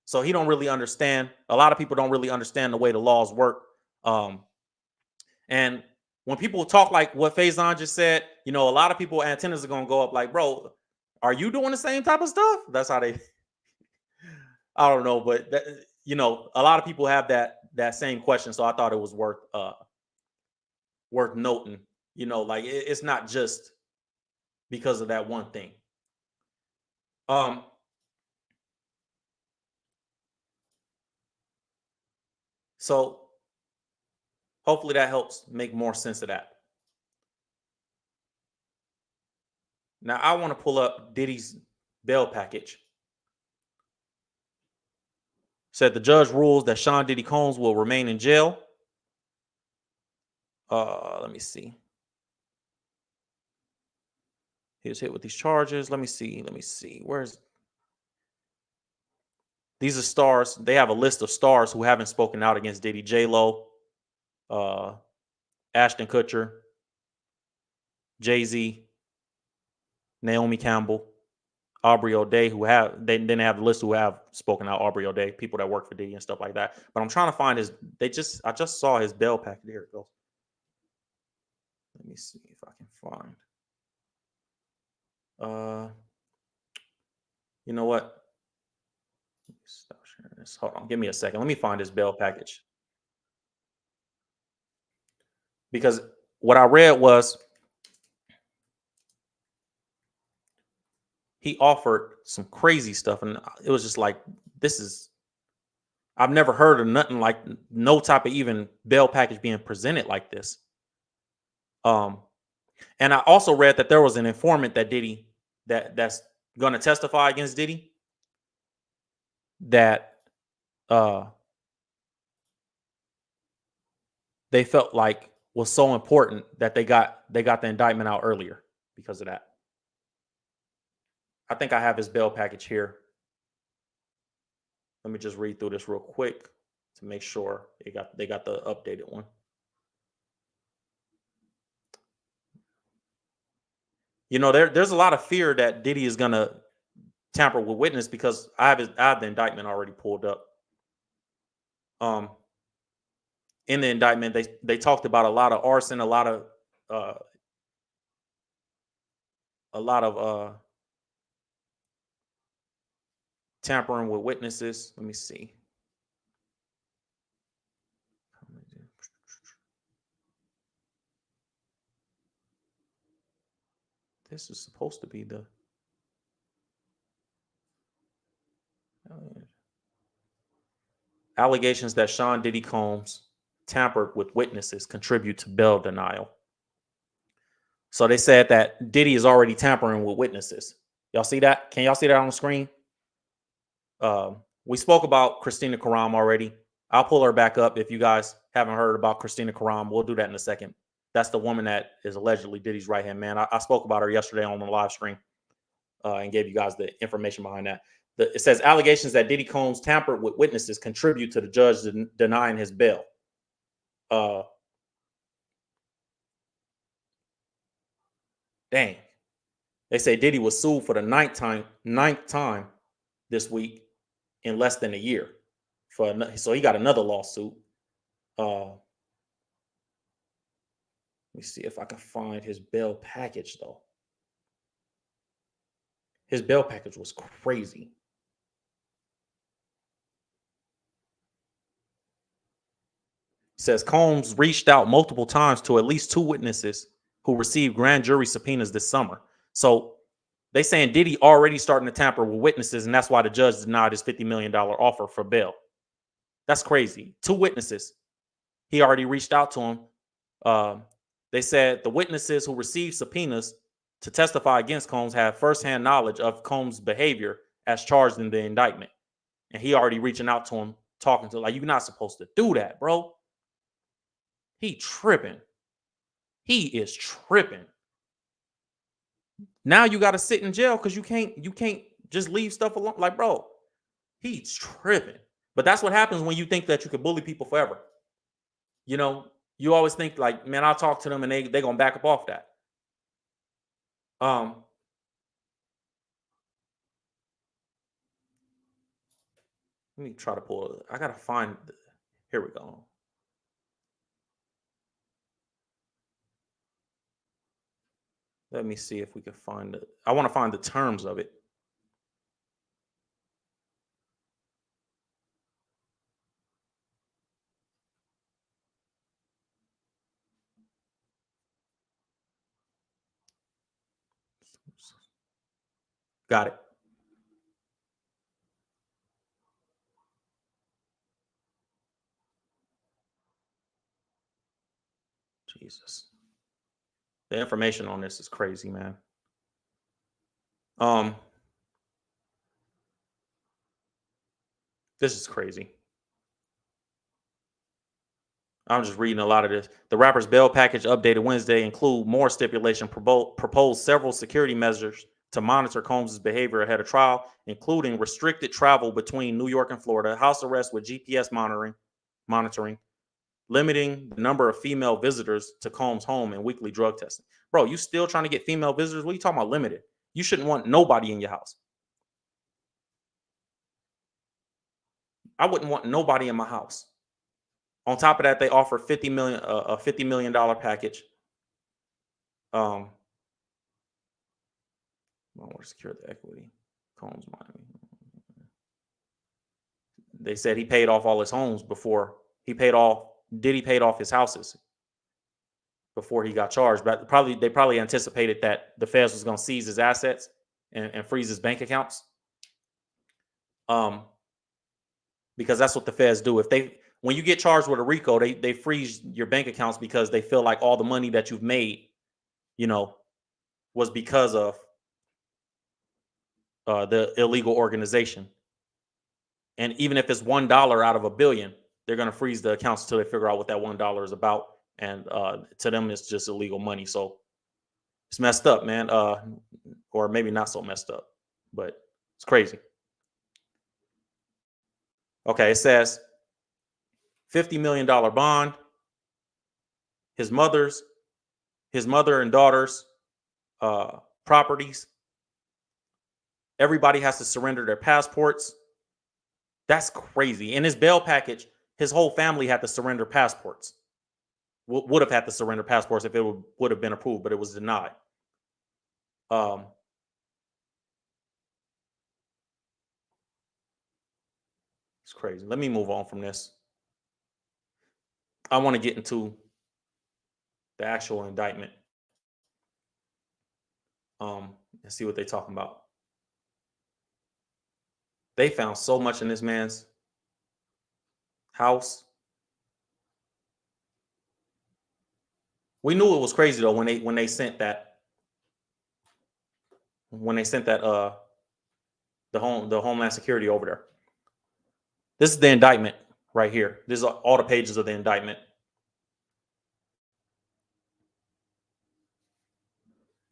So he don't really understand. A lot of people don't really understand the way the laws work. And when people talk like what Faison just said, you know, a lot of people antennas are gonna go up like, bro, are you doing the same type of stuff? That's how they. I don't know, but that, you know, a lot of people have that same question. So I thought it was worth noting. You know, like it's not just because of that one thing. So hopefully that helps make more sense of that. Now I want to pull up Diddy's bail package. Said the judge rules that Sean Diddy Combs will remain in jail. Let me see. He was hit with these charges. Let me see. Where's these are stars. They have a list of stars who haven't spoken out against Diddy. J-Lo, Ashton Kutcher, Jay-Z, Naomi Campbell, Aubrey O'Day, who have they didn't have the list who have spoken out. Aubrey O'Day, people that work for Diddy and stuff like that. But I'm trying to find his. I just saw his bail package. Here it goes. Let me see if I can find. You know what? Stop sharing this. Hold on, give me a second. Let me find his bail package. Because what I read was he offered some crazy stuff, and it was just like, I've never heard of nothing like no type of even bail package being presented like this. And I also read that there was an informant that Diddy that's going to testify against Diddy that they felt like was so important that they got the indictment out earlier because of that. I think I have his bail package here. Let me just read through this real quick to make sure they got the updated one. You know, there's a lot of fear that Diddy is gonna tamper with witness because I have the indictment already pulled up. In the indictment, they talked about a lot of arson, a lot of tampering with witnesses. Let me see. This is supposed to be the allegations that Sean Diddy Combs tampered with witnesses contribute to bail denial. So they said that Diddy is already tampering with witnesses. Y'all see that? Can y'all see that on the screen? We spoke about Christina Karam already. I'll pull her back up if you guys haven't heard about Christina Karam. We'll do that in a second. That's the woman that is allegedly Diddy's right-hand man. I spoke about her yesterday on the live stream and gave you guys the information behind that. It says allegations that Diddy Combs tampered with witnesses contribute to the judge denying his bail. Dang. They say Diddy was sued for the ninth time this week in less than a year. So he got another lawsuit. Let me see if I can find his bail package, though. His bail package was crazy. It says Combs reached out multiple times to at least 2 witnesses who received grand jury subpoenas this summer. So they saying Diddy already starting to tamper with witnesses, and that's why the judge denied his $50 million offer for bail. That's crazy. 2 witnesses. He already reached out to him. They said the witnesses who received subpoenas to testify against Combs have firsthand knowledge of Combs' behavior as charged in the indictment. And he already reaching out to him, talking to him, like, you're not supposed to do that, bro. He tripping. He is tripping. Now you got to sit in jail because you can't just leave stuff alone. Like, bro, he's tripping. But that's what happens when you think that you can bully people forever. You know, you always think like, man, I'll talk to them and they're gonna back up off that. Let me try to pull it. I gotta find. Here we go. Let me see if we can find it. I want to find the terms of it. Got it. Jesus. The information on this is crazy, man. This is crazy. I'm just reading a lot of this. The rapper's bail package updated Wednesday include more stipulation, proposed several security measures to monitor Combs' behavior ahead of trial, including restricted travel between New York and Florida, house arrest with GPS monitoring, limiting the number of female visitors to Combs' home, and weekly drug testing. Bro, you still trying to get female visitors? What are you talking about limited? You shouldn't want nobody in your house. I wouldn't want nobody in my house. On top of that, they offer $50 million, a $50 million package. I want to secure the equity. Combs, Miami. They said he paid off all his homes before Diddy paid off his houses before he got charged. But they probably anticipated that the feds was going to seize his assets and freeze his bank accounts. Because that's what the feds do. When you get charged with a RICO, they freeze your bank accounts because they feel like all the money that you've made, was because of the illegal organization. And even if it's $1 out of $1 billion, they're going to freeze the accounts until they figure out what that $1 is about. And to them, it's just illegal money. So it's messed up, man. Or maybe not so messed up, but it's crazy. Okay, it says $50 million bond. His mother and daughter's properties. Everybody has to surrender their passports. That's crazy. In his bail package, his whole family had to surrender passports. Would have had to surrender passports if it would have been approved, but it was denied. It's crazy. Let me move on from this. I want to get into the actual indictment and see what they're talking about. They found so much in this man's house. We knew it was crazy though when they sent that the Homeland Security over there. This is the indictment right here. This is all the pages of the indictment. It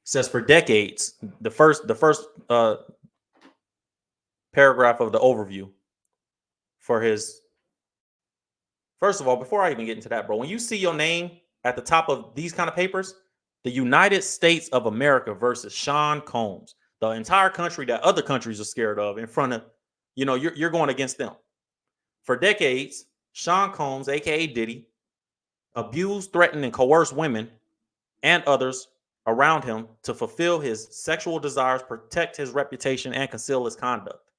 says for decades, the first paragraph of the overview for his. First of all, before I even get into that, bro, when you see your name at the top of these kind of papers, the United States of America versus Sean Combs, the entire country that other countries are scared of, in front of, you're going against them. For decades, Sean Combs, aka Diddy, abused, threatened, and coerced women and others around him to fulfill his sexual desires, protect his reputation, and conceal his conduct.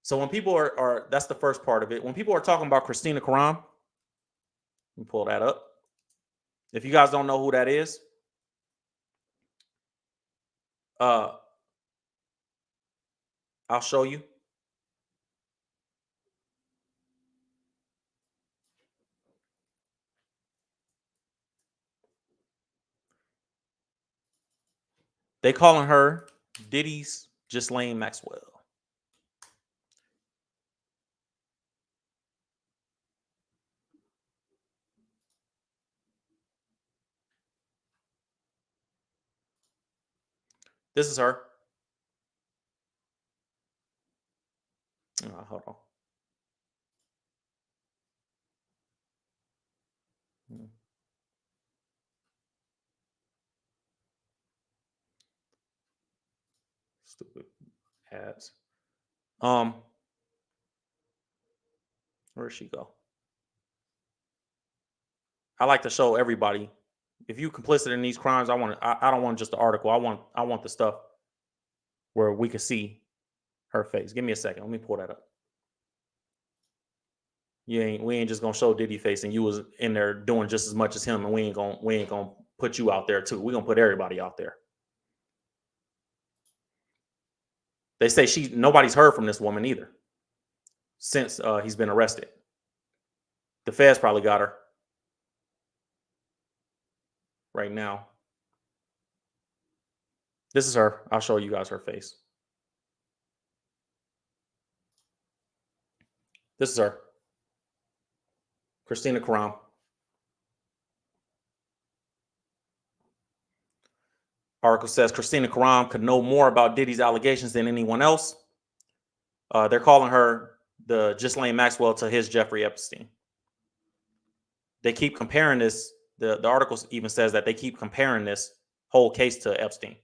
So when people are that's the first part of it. When people are talking about Christina Karam, let me pull that up. If you guys don't know who that is, I'll show you. They calling her Diddy's Ghislaine Maxwell. This is her. Hold on. Stupid ads. Where'd she go? I like to show everybody. If you complicit in these crimes, I don't want just the article. I want the stuff where we can see her face. Give me a second. Let me pull that up. We ain't just gonna show Diddy face and you was in there doing just as much as him, and we ain't gonna put you out there too. We're gonna put everybody out there. They say nobody's heard from this woman either since he's been arrested. The feds probably got her right now. This is her. I'll show you guys her face. This is her. Christina Karam. Article says Christina Karam could know more about Diddy's allegations than anyone else. They're calling her the Ghislaine Maxwell to his Jeffrey Epstein. They keep comparing this. The article even says that they keep comparing this whole case to Epstein.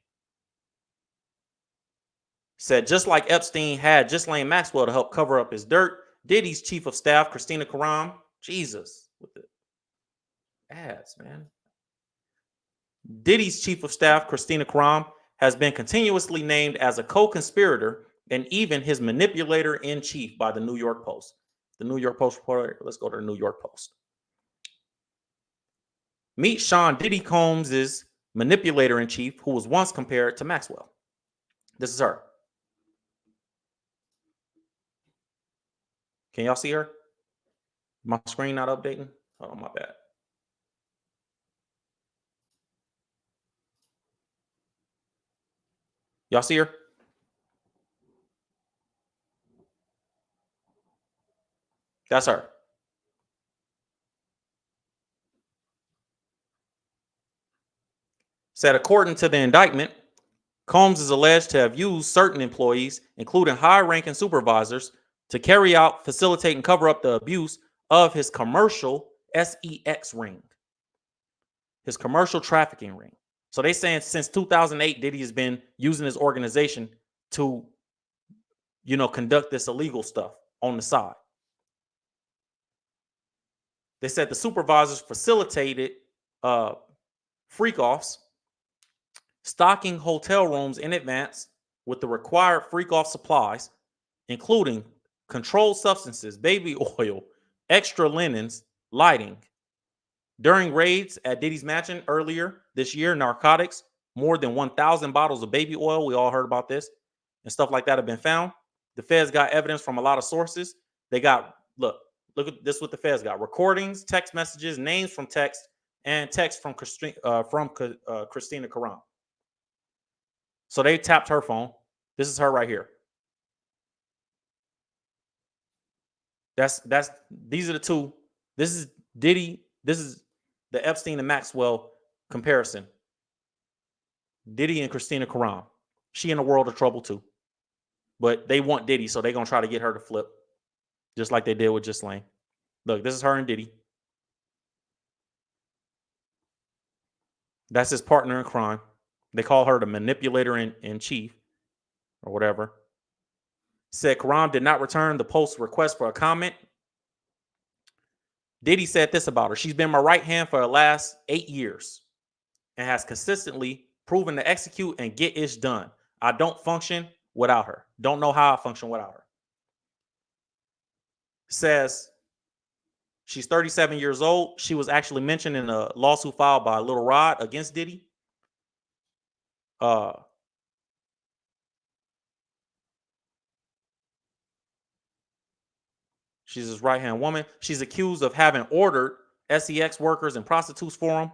Said just like Epstein had Ghislaine Maxwell to help cover up his dirt, Diddy's chief of staff, Christina Karam, Jesus, with the ads, man. Diddy's chief of staff, Christina Karam, has been continuously named as a co-conspirator and even his manipulator in chief by the New York Post. The New York Post reporter, let's go to the New York Post. Meet Sean Diddy Combs' manipulator in chief, who was once compared to Maxwell. This is her. Can y'all see her? My screen not updating? Oh, my bad. Y'all see her? That's her. Said according to the indictment, Combs is alleged to have used certain employees, including high-ranking supervisors, to carry out, facilitate, and cover up the abuse of his commercial SEX ring, his commercial trafficking ring. So they saying since 2008, Diddy has been using his organization to, conduct this illegal stuff on the side. They said the supervisors facilitated freak-offs, stocking hotel rooms in advance with the required freak-off supplies, including controlled substances, baby oil, extra linens, lighting. During raids at Diddy's mansion earlier this year, narcotics, more than 1,000 bottles of baby oil, we all heard about this, and stuff like that have been found. The feds got evidence from a lot of sources. They got, look at this, what the feds got: recordings, text messages, names from text, and text from Christina Karam. So they tapped her phone. This is her right here. These are the two. This is Diddy. This is the Epstein and Maxwell comparison. Diddy and Christina Karam. She in a world of trouble too. But they want Diddy, so they're going to try to get her to flip. Just like they did with Ghislaine. Look, this is her and Diddy. That's his partner in crime. They call her the manipulator in chief or whatever. Said Karam did not return the Post's request for a comment. Diddy said this about her: she's been my right hand for the last 8 years and has consistently proven to execute and get ish done. I don't function without her. Don't know how I function without her. Says she's 37 years old. She was actually mentioned in a lawsuit filed by Lil Rod against Diddy. She's his right-hand woman. She's accused of having ordered SEX workers and prostitutes for him,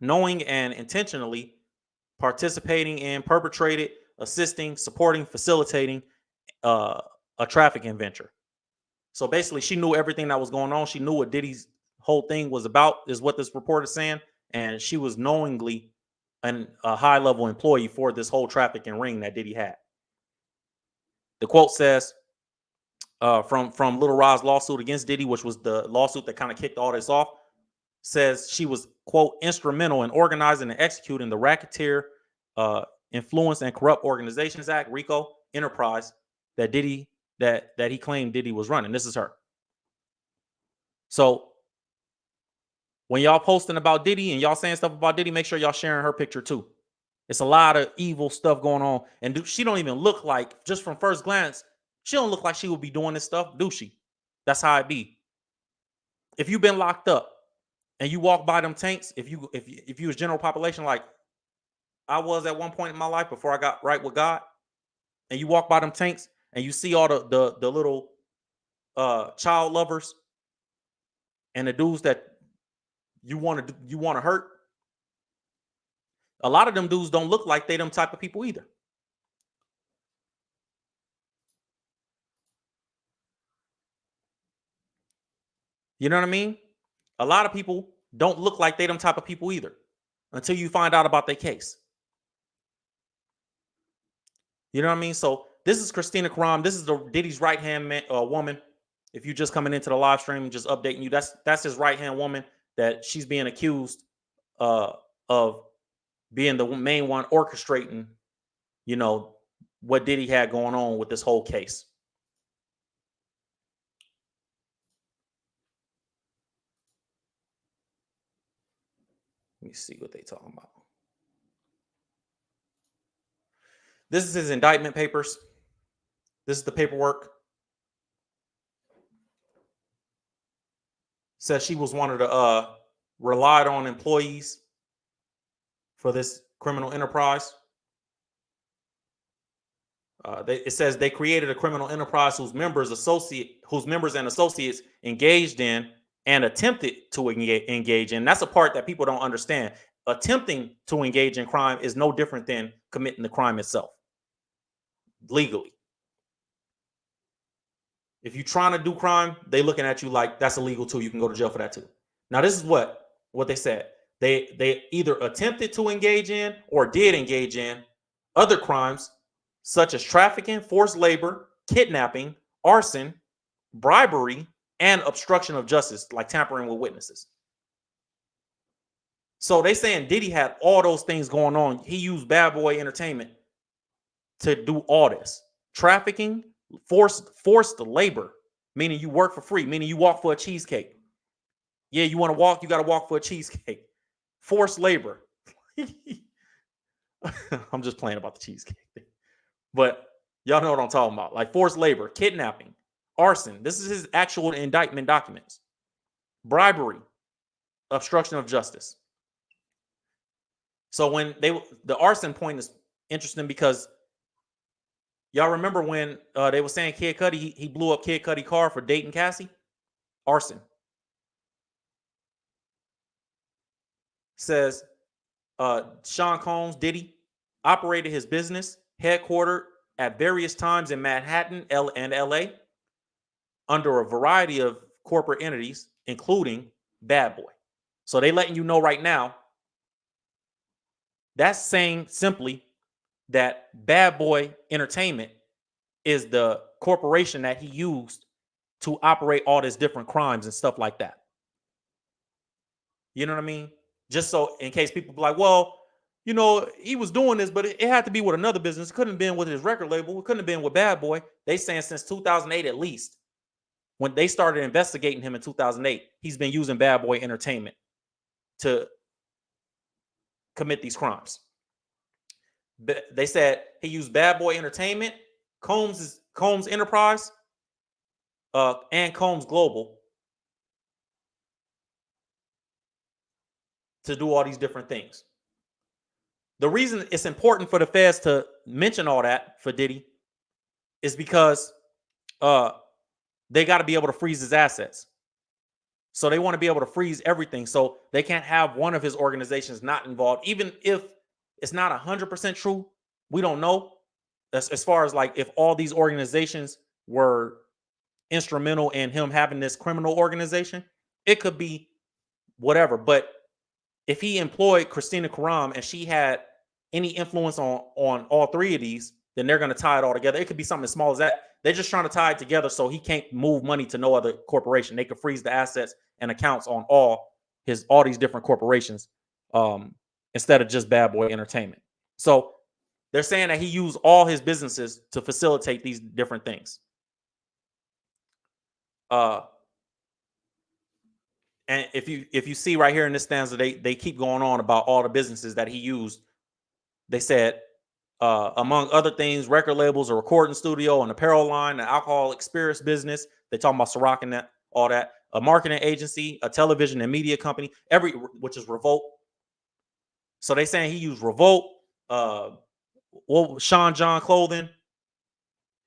knowing and intentionally participating in, perpetrated, assisting, supporting, facilitating a trafficking venture. So basically, she knew everything that was going on. She knew what Diddy's whole thing was about, is what this report is saying. And she was knowingly a high-level employee for this whole trafficking ring that Diddy had. The quote says, from Little Rod's lawsuit against Diddy, which was the lawsuit that kind of kicked all this off, says she was, quote, instrumental in organizing and executing the Racketeer Influence and Corrupt Organizations Act, RICO, enterprise that Diddy that he claimed Diddy was running. This is her. So when y'all posting about Diddy and y'all saying stuff about Diddy, make sure y'all sharing her picture too. It's a lot of evil stuff going on. And she don't even look like, just from first glance, she don't look like she would be doing this stuff, do she? That's how it be. If you've been locked up and you walk by them tanks, if you was general population like I was at one point in my life before I got right with God, and you walk by them tanks and you see all the little child lovers and the dudes that you want to hurt, a lot of them dudes don't look like they them type of people either. You know what I mean? A lot of people don't look like they them type of people either until you find out about their case. You know what I mean? So this is Christina Karam. This is the Diddy's right-hand woman. If you're just coming into the live stream, just updating you, that's his right-hand woman that she's being accused of being the main one orchestrating, you know, what Diddy had going on with this whole case. Let me see what they talking about. This is his indictment papers. This is the paperwork. Says she was one of the relied on employees for this criminal enterprise. It says they created a criminal enterprise whose members and associates engaged in and attempted to engage in. That's a part that people don't understand. Attempting to engage in crime is no different than committing the crime itself legally. If you're trying to do crime, they looking at you like that's illegal too. You can go to jail for that too. Now, this is what they said. They either attempted to engage in or did engage in other crimes such as trafficking, forced labor, kidnapping, arson, bribery, and obstruction of justice, like tampering with witnesses. So they saying Diddy had all those things going on. He used Bad Boy Entertainment to do all this. Trafficking, forced labor, meaning you work for free, meaning you walk for a cheesecake. Yeah, you want to walk, you got to walk for a cheesecake. Forced labor. I'm just playing about the cheesecake. But y'all know what I'm talking about. Like forced labor, kidnapping, arson. This is his actual indictment documents. Bribery, obstruction of justice. So when the arson point is interesting because y'all remember when they were saying Kid Cudi, he blew up Kid Cudi's car for dating Cassie? Arson. Says Sean Combs, Diddy, operated his business headquartered at various times in Manhattan and LA under a variety of corporate entities, including Bad Boy. So they letting you know right now, that's saying simply that Bad Boy Entertainment is the corporation that he used to operate all these different crimes and stuff like that. You know what I mean? Just so in case people be like, well, you know, he was doing this, but it had to be with another business. It couldn't have been with his record label. It couldn't have been with Bad Boy. They saying since 2008 at least, when they started investigating him in 2008, he's been using Bad Boy Entertainment to commit these crimes. They said he used Bad Boy Entertainment, Combs Enterprise, and Combs Global to do all these different things. The reason it's important for the feds to mention all that for Diddy is because they got to be able to freeze his assets. So they want to be able to freeze everything. So they can't have one of his organizations not involved, even if It's not 100% true. We don't know. As far as like if all these organizations were instrumental in him having this criminal organization, it could be whatever. But if he employed Christina Karam and she had any influence on all three of these, then they're going to tie it all together. It could be something as small as that. They're just trying to tie it together so he can't move money to no other corporation. They could freeze the assets and accounts on all these different corporations instead of just Bad Boy Entertainment. So they're saying that he used all his businesses to facilitate these different things. And if you see right here in this stanza, they keep going on about all the businesses that he used. They said, among other things, record labels, a recording studio, an apparel line, an alcoholic spirits business. They talking about Ciroc and that, all that. A marketing agency, a television and media company, which is Revolt. So they saying he used Revolt, Sean John Clothing,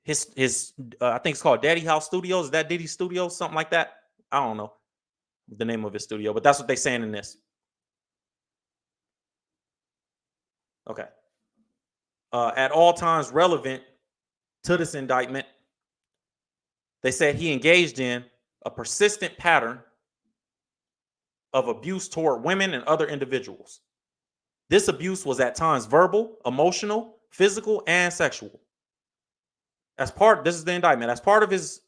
his I think it's called Daddy House Studios. Is that Diddy Studios? Something like that. I don't know the name of his studio, but that's what they're saying in this. Okay. At all times relevant to this indictment, they said he engaged in a persistent pattern of abuse toward women and other individuals. This abuse was at times verbal, emotional, physical, and sexual. This is the indictment. As part of his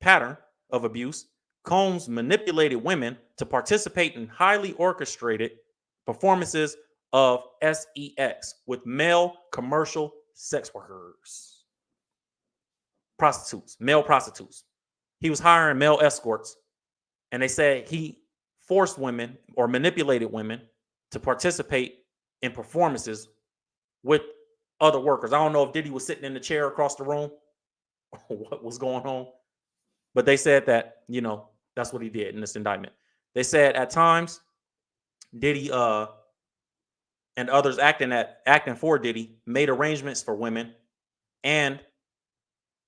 pattern of abuse, Combs manipulated women to participate in highly orchestrated performances of sex with male commercial sex workers, male prostitutes. He was hiring male escorts, and they said he forced women or manipulated women to participate in performances with other workers. I don't know if Diddy was sitting in the chair across the room or what was going on, but they said that, that's what he did in this indictment. They said at times Diddy and others acting for Diddy made arrangements for women and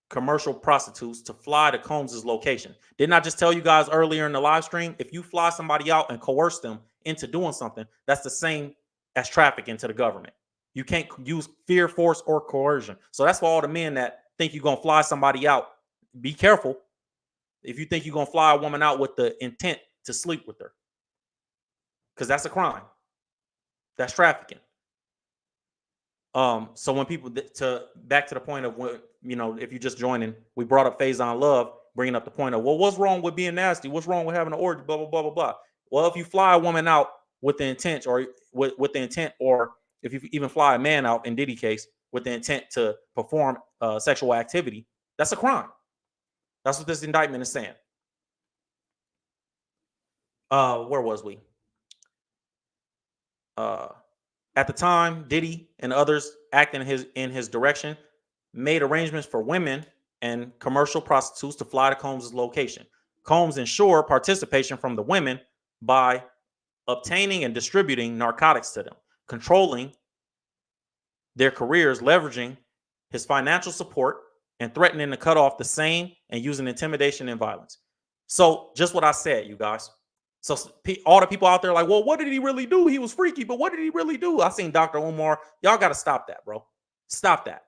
commercial prostitutes to fly to Combs's location. Didn't I just tell you guys earlier in the live stream? If you fly somebody out and coerce them into doing something, that's the same as trafficking to the government. You can't use fear, force, or coercion. So that's for all the men that think you're going to fly somebody out. Be careful if you think you're going to fly a woman out with the intent to sleep with her, because that's a crime. That's trafficking. So when people back to the point of when, if you just joining, we brought up Faison Love, bringing up the point of, well, what's wrong with being nasty? What's wrong with having an orgy? Blah, blah, blah, blah, blah. Well, if you fly a woman out with the intent, or with the intent, or if you even fly a man out in Diddy case with the intent to perform sexual activity, that's a crime. That's what this indictment is saying. Where was we? At the time, Diddy and others acting in his direction made arrangements for women and commercial prostitutes to fly to Combs' location. Combs ensured participation from the women by obtaining and distributing narcotics to them, controlling their careers, leveraging his financial support, and threatening to cut off the same, and using intimidation and violence. So just what I said, you guys. So all the people out there like, well, what did he really do? He was freaky, but what did he really do? I seen Dr. Umar. Y'all got to stop that, bro. Stop that.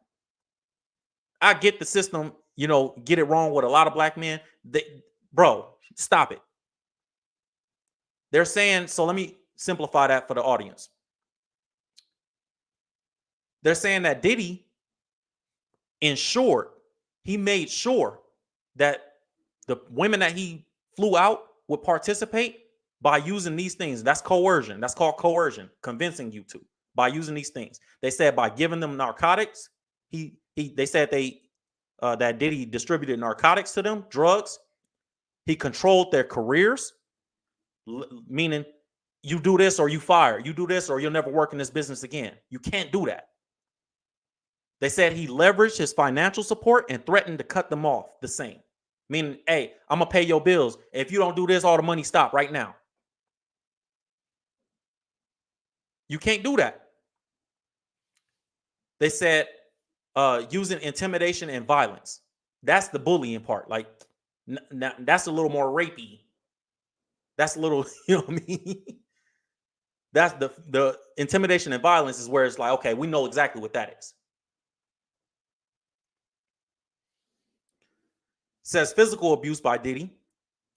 I get the system, get it wrong with a lot of black men. Bro, stop it. They're saying, so let me simplify that for the audience. They're saying that Diddy made sure that the women that he flew out would participate by using these things. That's coercion. That's called coercion, convincing you to, by using these things. They said by giving them narcotics. They said that Diddy distributed narcotics to them, drugs. He controlled their careers, meaning you do this or you fire. You do this or you'll never work in this business again. You can't do that. They said he leveraged his financial support and threatened to cut them off the same. Meaning, hey, I'm going to pay your bills. If you don't do this, all the money stop right now. You can't do that. They said using intimidation and violence. That's the bullying part. Like, that's a little more rapey. That's a little, you know what I mean? That's the intimidation and violence is where it's like, okay, we know exactly what that is. Says physical abuse by Diddy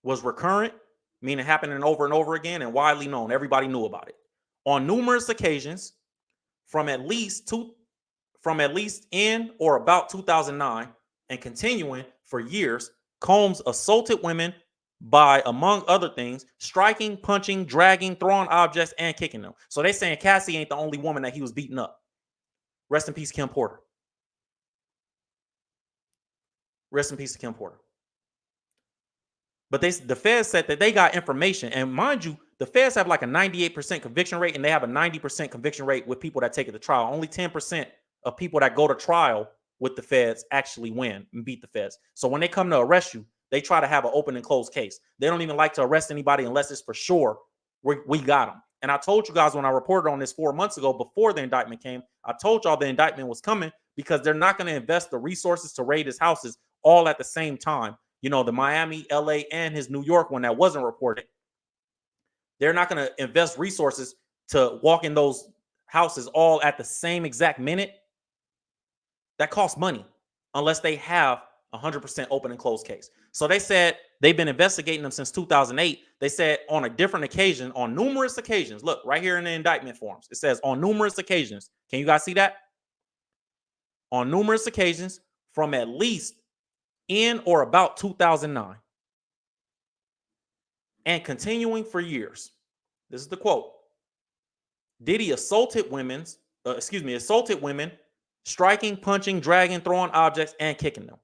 was recurrent, meaning happening over and over again, and widely known. Everybody knew about it. On numerous occasions, from at least in or about 2009 and continuing for years, Combs assaulted women by, among other things, striking, punching, dragging, throwing objects, and kicking them. So they saying Cassie ain't the only woman that he was beating up. Rest in peace, Kim Porter. Rest in peace to Kim Porter. But the feds said that they got information. And mind you, the feds have like a 98% conviction rate, and they have a 90% conviction rate with people that take it to trial. Only 10% of people that go to trial with the feds actually win and beat the feds. So when they come to arrest you, they try to have an open and closed case. They don't even like to arrest anybody unless it's for sure we got them. And I told you guys when I reported on this 4 months ago, before the indictment came, I told y'all the indictment was coming because they're not going to invest the resources to raid his houses all at the same time. You know, the Miami, LA, and his New York one that wasn't reported. They're not going to invest resources to walk in those houses all at the same exact minute. That costs money unless they have 100% open and closed case. So they said they've been investigating them since 2008. They said on a different occasion, on numerous occasions, look right here in the indictment forms, it says on numerous occasions. Can you guys see that? On numerous occasions from at least in or about 2009 and continuing for years. This is the quote. Diddy assaulted women, striking, punching, dragging, throwing objects, and kicking them.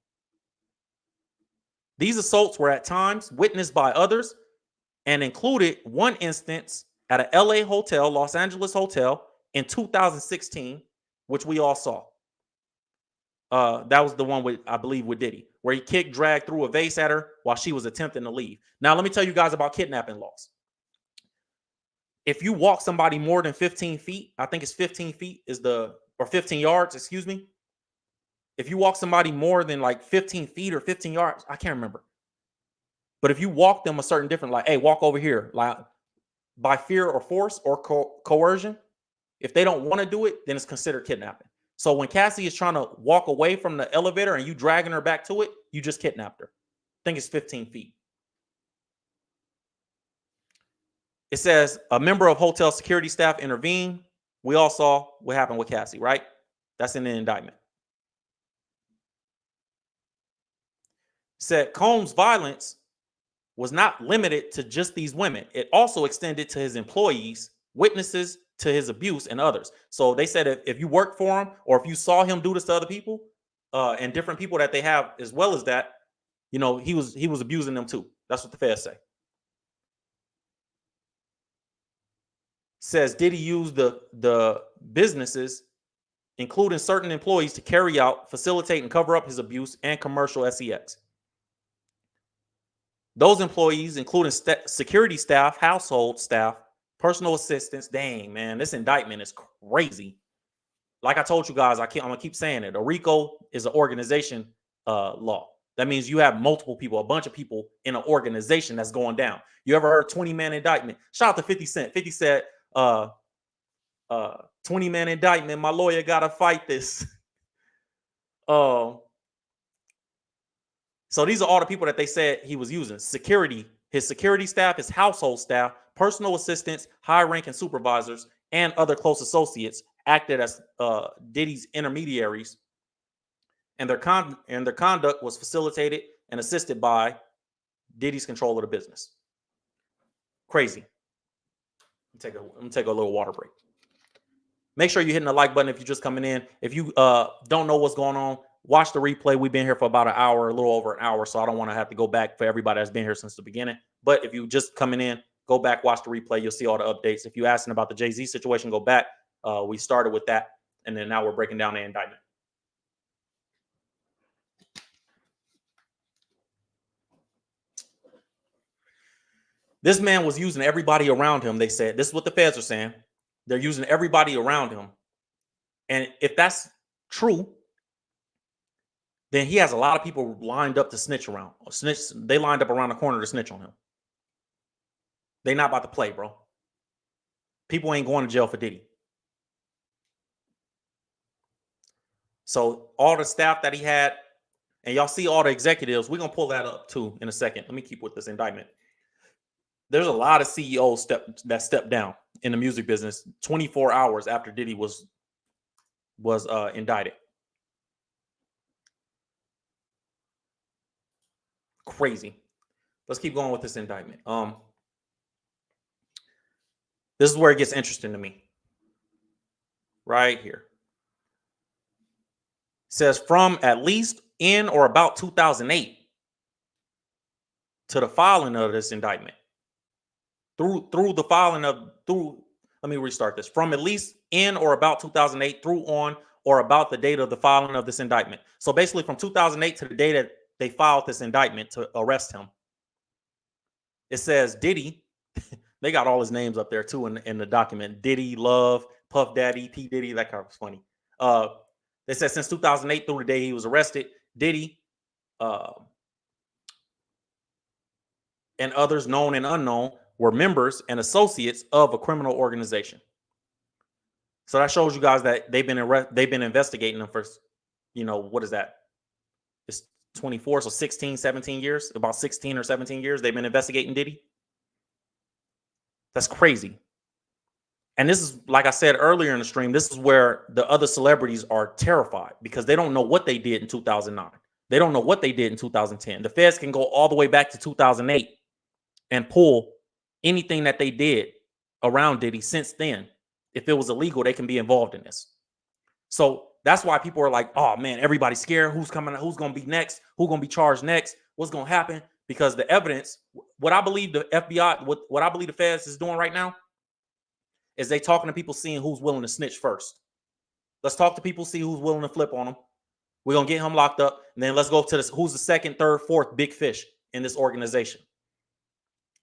These assaults were at times witnessed by others and included one instance at an LA hotel, Los Angeles hotel in 2016, which we all saw. That was the one with, I believe, with Diddy, where he kicked, dragged, threw a vase at her while she was attempting to leave. Now, let me tell you guys about kidnapping laws. If you walk somebody more than 15 feet, I think it's 15 feet or 15 yards, excuse me. If you walk somebody more than like 15 feet or 15 yards, I can't remember. But if you walk them a certain different, like, hey, walk over here, like by fear or force or coercion, if they don't want to do it, then it's considered kidnapping. So when Cassie is trying to walk away from the elevator and you dragging her back to it, you just kidnapped her. I think it's 15 feet. It says a member of hotel security staff intervened. We all saw what happened with Cassie, right? That's in the indictment. Said Combs' violence was not limited to just these women. It also extended to his employees, witnesses to his abuse, and others. So they said if you worked for him or if you saw him do this to other people and different people that they have as well as that, you know, he was abusing them too. That's what the feds say. Says Diddy used the businesses, including certain employees, to carry out, facilitate, and cover up his abuse and commercial sex. Those employees, including security staff, household staff, personal assistants. Dang, man, this indictment is crazy. Like I told you guys, I'm gonna keep saying it. A RICO is an organization law. That means you have multiple people, a bunch of people in an organization that's going down. You ever heard 20-man indictment? Shout out to 50 Cent. 50 said, 20-man indictment. My lawyer gotta fight this. So these are all the people that they said he was using. Security, his security staff, his household staff, personal assistants, high-ranking supervisors, and other close associates acted as Diddy's intermediaries, and their conduct was facilitated and assisted by Diddy's control of the business. Crazy. Let me take a little water break. Make sure you're hitting the like button if you're just coming in. If you don't know what's going on, watch the replay. We've been here for about an hour, a little over an hour, so I don't want to have to go back for everybody that's been here since the beginning. But if you just coming in, go back, watch the replay. You'll see all the updates. If you're asking about the Jay-Z situation, go back. We started with that, and then now we're breaking down the indictment. This man was using everybody around him, they said. This is what the feds are saying. They're using everybody around him. And if that's true, then he has a lot of people lined up to snitch around. They lined up around the corner to snitch on him. They're not about to play, bro. People ain't going to jail for Diddy. So all the staff that he had, and y'all see all the executives, we're going to pull that up too in a second. Let me keep with this indictment. There's a lot of CEOs that stepped down in the music business 24 hours after Diddy was indicted. Crazy. Let's keep going with this indictment. This is where it gets interesting to me. Right here. It says from at least in or about 2008 to the filing of this indictment. Let me restart this. From at least in or about 2008 through on or about the date of the filing of this indictment. So basically from 2008 to the day that they filed this indictment to arrest him. It says Diddy, they got all his names up there too in the document. Diddy, Love, Puff Daddy, P. Diddy, that kind of was funny. They said since 2008 through the day he was arrested, Diddy and others known and unknown were members and associates of a criminal organization. So that shows you guys that they've been investigating them for, what is that? It's 24, so 16, 17 years, about 16 or 17 years they've been investigating Diddy. That's crazy. And this is, like I said earlier in the stream, this is where the other celebrities are terrified because they don't know what they did in 2009. They don't know what they did in 2010. The feds can go all the way back to 2008 and pull anything that they did around Diddy since then. If it was illegal, they can be involved in this. So that's why people are like, oh man, everybody's scared. Who's coming? Who's going to be next? Who's going to be charged next? What's going to happen? Because the evidence, what I believe the FBI, what I believe the feds is doing right now is they talking to people, seeing who's willing to snitch first. Let's talk to people, see who's willing to flip on them. We're going to get him locked up. And then let's go to this. Who's the second, third, fourth big fish in this organization?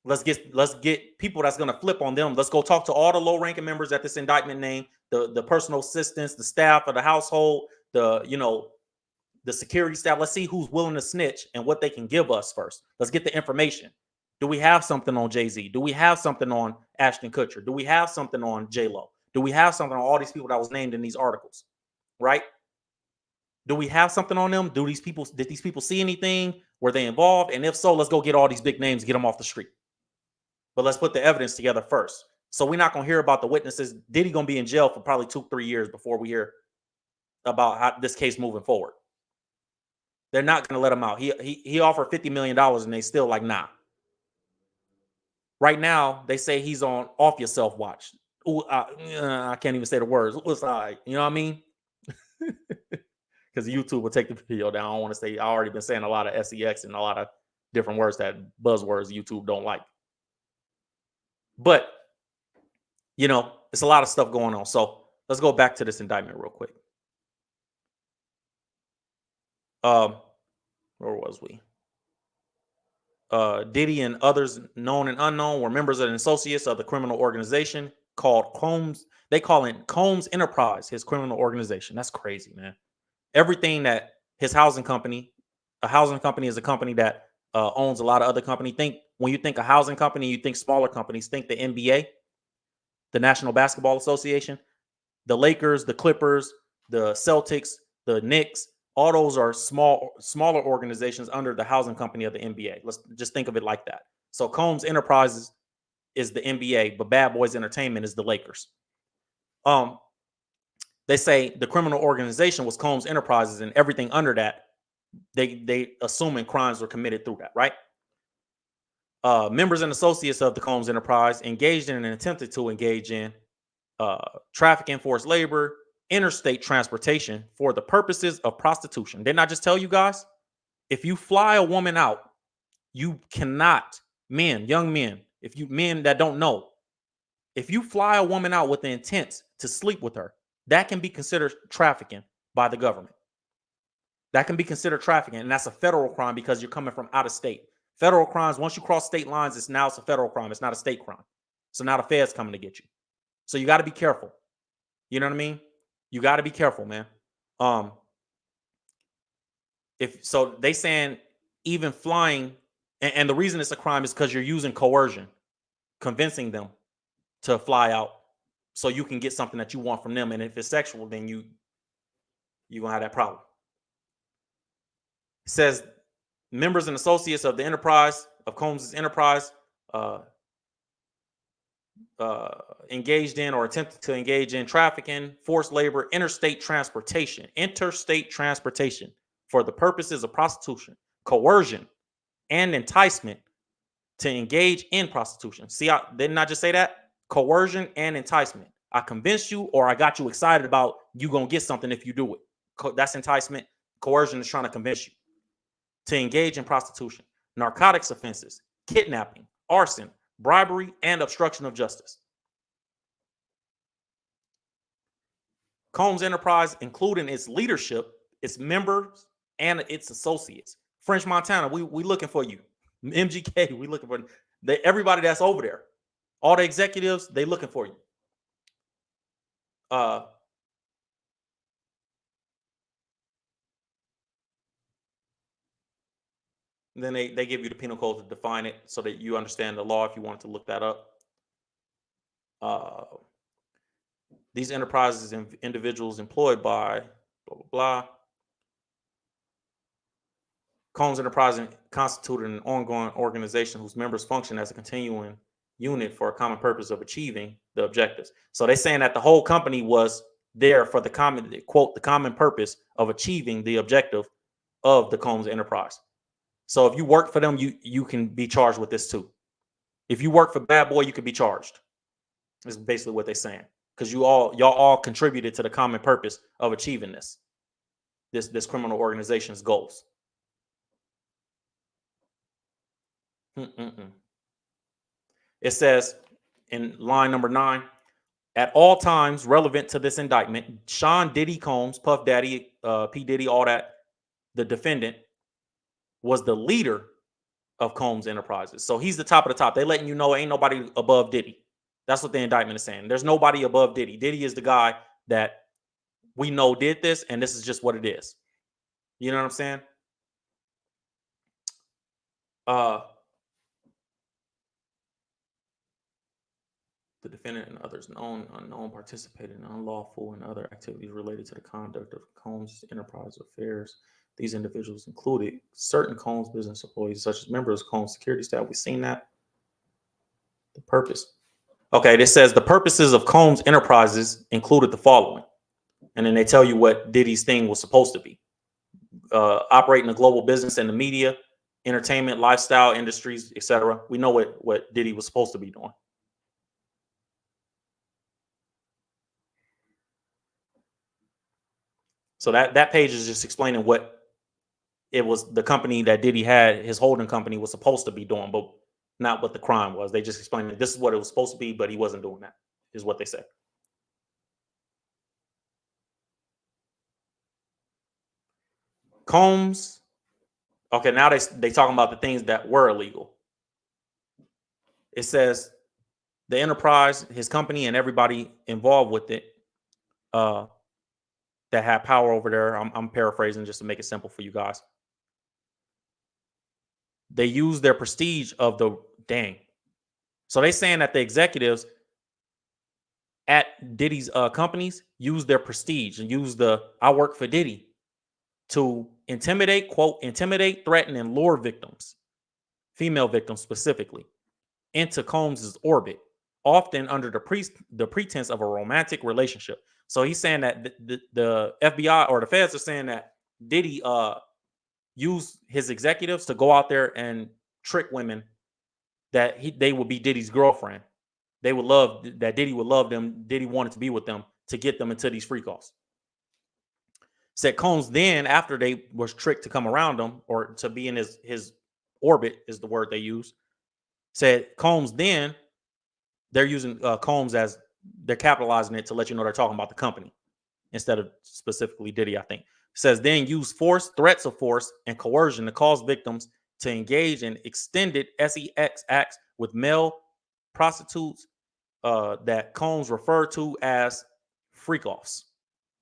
Let's get people that's going to flip on them. Let's go talk to all the low-ranking members at this indictment name, the personal assistants, the staff of the household, the security staff. Let's see who's willing to snitch and what they can give us first. Let's get the information. Do we have something on Jay-Z? Do we have something on Ashton Kutcher? Do we have something on J-Lo? Do we have something on all these people that was named in these articles? Right? Do we have something on them? Did these people see anything? Were they involved? And if so, let's go get all these big names, get them off the street. But let's put the evidence together first. So we're not going to hear about the witnesses. Diddy going to be in jail for probably 2-3 years before we hear about how this case moving forward. They're not going to let him out. He offered $50 million and they still like, nah. Right now, they say he's on off yourself watch. Ooh, I can't even say the words. It's all right. You know what I mean? Because YouTube will take the video down. I don't want to say, I already been saying a lot of sex and a lot of different words that buzzwords YouTube don't like. But, it's a lot of stuff going on. So let's go back to this indictment real quick. Where was we? Diddy and others known and unknown were members and associates of the criminal organization called Combs. They call it Combs Enterprise, his criminal organization. That's crazy, man. Everything that his housing company, a housing company is a company that owns a lot of other companies. When you think a housing company, you think smaller companies. Think the NBA, the National Basketball Association, the Lakers, the Clippers, the Celtics, the Knicks. All those are smaller organizations under the housing company of the NBA. Let's just think of it like that. So Combs Enterprises is the NBA, but Bad Boys Entertainment is the Lakers. They say the criminal organization was Combs Enterprises, and everything under that, they assuming crimes were committed through that, right? Members and associates of the Combs Enterprise engaged in and attempted to engage in trafficking, forced labor, interstate transportation for the purposes of prostitution. Didn't I just tell you guys? If you fly a woman out, you cannot, young men, men that don't know, if you fly a woman out with the intent to sleep with her, that can be considered trafficking by the government. That can be considered trafficking, and that's a federal crime because you're coming from out of state. Federal crimes, once you cross state lines, it's a federal crime. It's not a state crime. So now the feds coming to get you. So you got to be careful. You know what I mean? You got to be careful, man. So they saying even flying, and the reason it's a crime is because you're using coercion, convincing them to fly out so you can get something that you want from them. And if it's sexual, then you're gonna have that problem. It says members and associates of the enterprise of Combs' enterprise engaged in or attempted to engage in trafficking, forced labor, interstate transportation for the purposes of prostitution, coercion, and enticement to engage in prostitution. See, didn't I just say that? Coercion and enticement. I convinced you, or I got you excited about you gonna get something if you do it. That's enticement. Coercion is trying to convince you to engage in prostitution, narcotics offenses, kidnapping, arson, bribery, and obstruction of justice. Combs Enterprise, including its leadership, its members, and its associates. French Montana, we looking for you. MGK, we looking for everybody that's over there. All the executives, they looking for you. Then they give you the penal code to define it so that you understand the law if you wanted to look that up. These enterprises and individuals employed by blah, blah, blah. Combs Enterprise constituted an ongoing organization whose members function as a continuing unit for a common purpose of achieving the objectives. So they're saying that the whole company was there for the common, quote, the common purpose of achieving the objective of the Combs Enterprise. So if you work for them, you can be charged with this too. If you work for Bad Boy, you could be charged. Is basically what they're saying. Because y'all all contributed to the common purpose of achieving this criminal organization's goals. It says in line number 9, at all times relevant to this indictment, Sean Diddy Combs, Puff Daddy, P. Diddy, all that, the defendant, was the leader of Combs Enterprises. So he's the top of the top. They letting you know ain't nobody above Diddy. That's what the indictment is saying. There's nobody above Diddy. Diddy is the guy that we know did this, and this is just what it is. You know what I'm saying? The defendant and others known, unknown, participated in unlawful and other activities related to the conduct of Combs Enterprise affairs. These individuals included certain Combs business employees, such as members of Combs security staff. We've seen that. The purpose. Okay, this says the purposes of Combs Enterprises included the following. And then they tell you what Diddy's thing was supposed to be. Operating a global business in the media, entertainment, lifestyle industries, etc. We know what Diddy was supposed to be doing. So that page is just explaining what it was, the company that Diddy had, his holding company, was supposed to be doing, but not what the crime was. They just explained that this is what it was supposed to be, but he wasn't doing that, is what they say. Combs. Okay, now they talking about the things that were illegal. It says the enterprise, his company, and everybody involved with it that had power over there. I'm paraphrasing just to make it simple for you guys. They use their prestige of the So they saying that the executives at Diddy's companies use their prestige and use the I work for Diddy to intimidate, quote, intimidate, threaten, and lure victims, female victims specifically, into Combs's orbit, often under the pretense of a romantic relationship. So he's saying that the FBI or the feds are saying that Diddy used his executives to go out there and trick women that they would be Diddy's girlfriend. They would love that Diddy would love them. Diddy wanted to be with them to get them into these freak offs. Said Combs then, after they was tricked to come around him or to be in his orbit is the word they use. Said Combs then, they're using Combs as they're capitalizing it to let you know they're talking about the company instead of specifically Diddy, I think. Says then use force, threats of force, and coercion to cause victims to engage in extended sex acts with male prostitutes that Combs referred to as freak offs.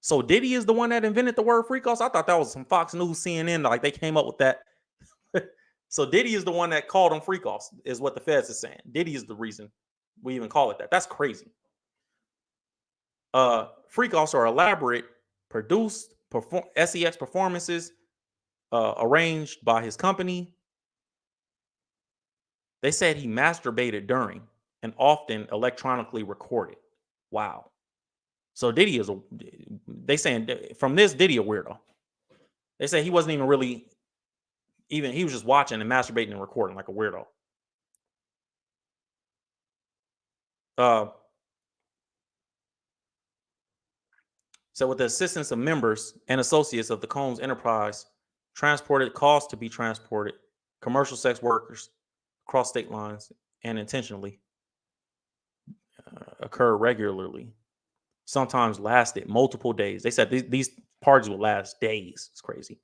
So Diddy is the one that invented the word freak offs. I thought that was some Fox News, CNN, like they came up with that. So Diddy is the one that called them freak offs, is what the feds is saying. Diddy is the reason we even call it that. That's crazy. Freak offs are elaborate, produced sex performances arranged by his company. They said he masturbated during and often electronically recorded. Wow. So Diddy is they saying from this Diddy a weirdo. They say he wasn't even really he was just watching and masturbating and recording like a weirdo. So with the assistance of members and associates of the Combs enterprise, caused to be transported, commercial sex workers across state lines and intentionally occur regularly, sometimes lasted multiple days. They said these parties would last days. It's crazy.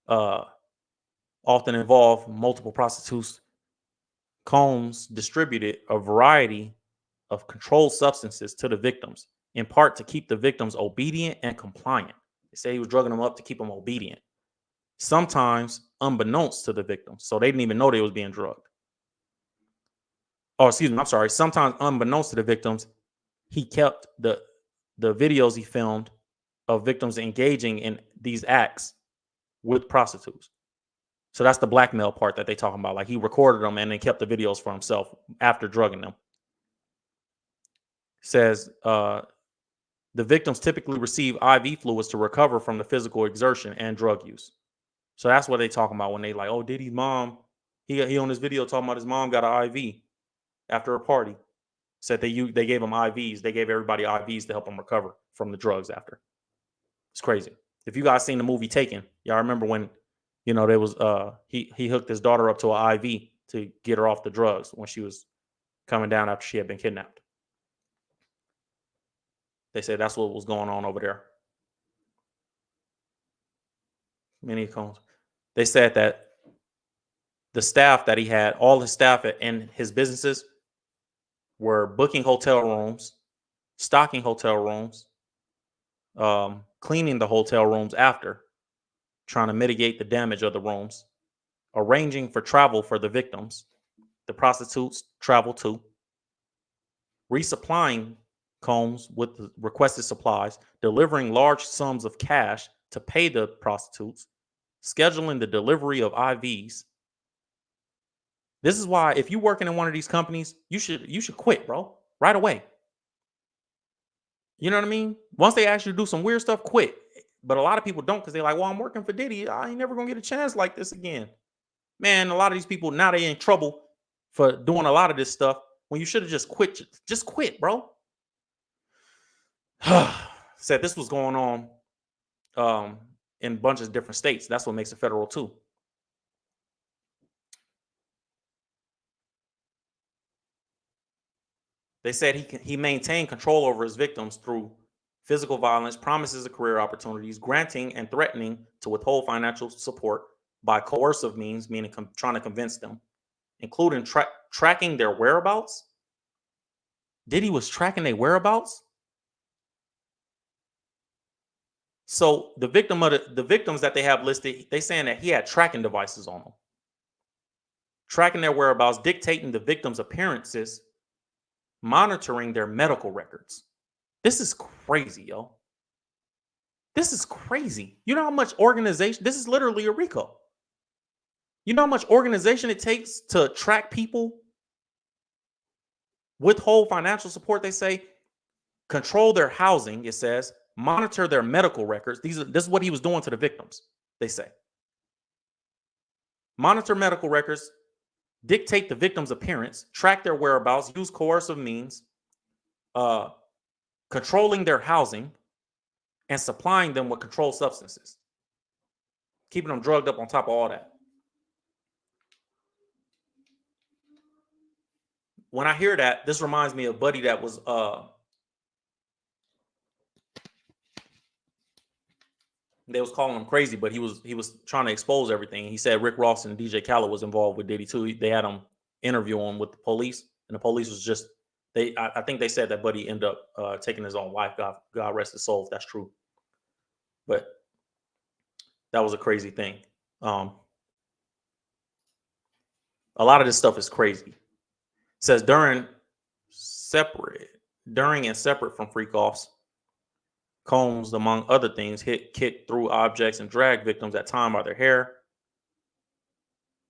Often involve multiple prostitutes. Combs distributed a variety of controlled substances to the victims, in part to keep the victims obedient and compliant. They say he was drugging them up to keep them obedient, sometimes unbeknownst to the victims. So they didn't even know they was being drugged. Oh, excuse me, I'm sorry. Sometimes unbeknownst to the victims, he kept the videos he filmed of victims engaging in these acts with prostitutes. So that's the blackmail part that they talking about. Like he recorded them and then kept the videos for himself after drugging them. Says the victims typically receive IV fluids to recover from the physical exertion and drug use. So that's what they talking about when they like, oh, Diddy's mom, he on this video talking about his mom got an IV after a party. Said they gave him IVs. They gave everybody IVs to help them recover from the drugs after. It's crazy. If you guys seen the movie Taken, y'all remember when, there was he hooked his daughter up to an IV to get her off the drugs when she was coming down after she had been kidnapped. They said that's what was going on over there. Many Combs. They said that the staff that he had, all his staff in his businesses, were booking hotel rooms, stocking hotel rooms, cleaning the hotel rooms after, trying to mitigate the damage of the rooms, arranging for travel for the victims, the prostitutes travel too, resupplying Combs with the requested supplies, delivering large sums of cash to pay the prostitutes, scheduling the delivery of IVs. This is why if you're working in one of these companies, you should quit, bro, right away. You know what I mean? Once they ask you to do some weird stuff, quit. But a lot of people don't because they're like, well, I'm working for Diddy. I ain't never going to get a chance like this again. Man, a lot of these people, now they in trouble for doing a lot of this stuff when you should have just quit. Just quit, bro. Said this was going on in bunches of different states. That's what makes it federal too. They said he maintained control over his victims through physical violence, promises of career opportunities, granting and threatening to withhold financial support by coercive means, meaning trying to convince them, including tracking their whereabouts. Diddy was tracking their whereabouts. So the victims that they have listed, they saying that he had tracking devices on them, tracking their whereabouts, dictating the victims' appearances, monitoring their medical records. This is crazy, yo. This is crazy. You know how much organization, this is literally a RICO. You know how much organization it takes to track people, withhold financial support, they say, control their housing, it says, monitor their medical records. This is what he was doing to the victims, they say. Monitor medical records, dictate the victim's appearance, track their whereabouts, use coercive means, controlling their housing, and supplying them with controlled substances, keeping them drugged up on top of all that. When I hear that, this reminds me of Buddy that was they was calling him crazy, but he was trying to expose everything. He said Rick Ross and DJ Khaled was involved with Diddy too. They had him interview him with the police, and the police was just I think they said that Buddy ended up taking his own life. God rest his soul if that's true. But that was a crazy thing. A lot of this stuff is crazy. It says during and separate from freak offs, Combs, among other things, hit, kicked through objects, and dragged victims at times by their hair.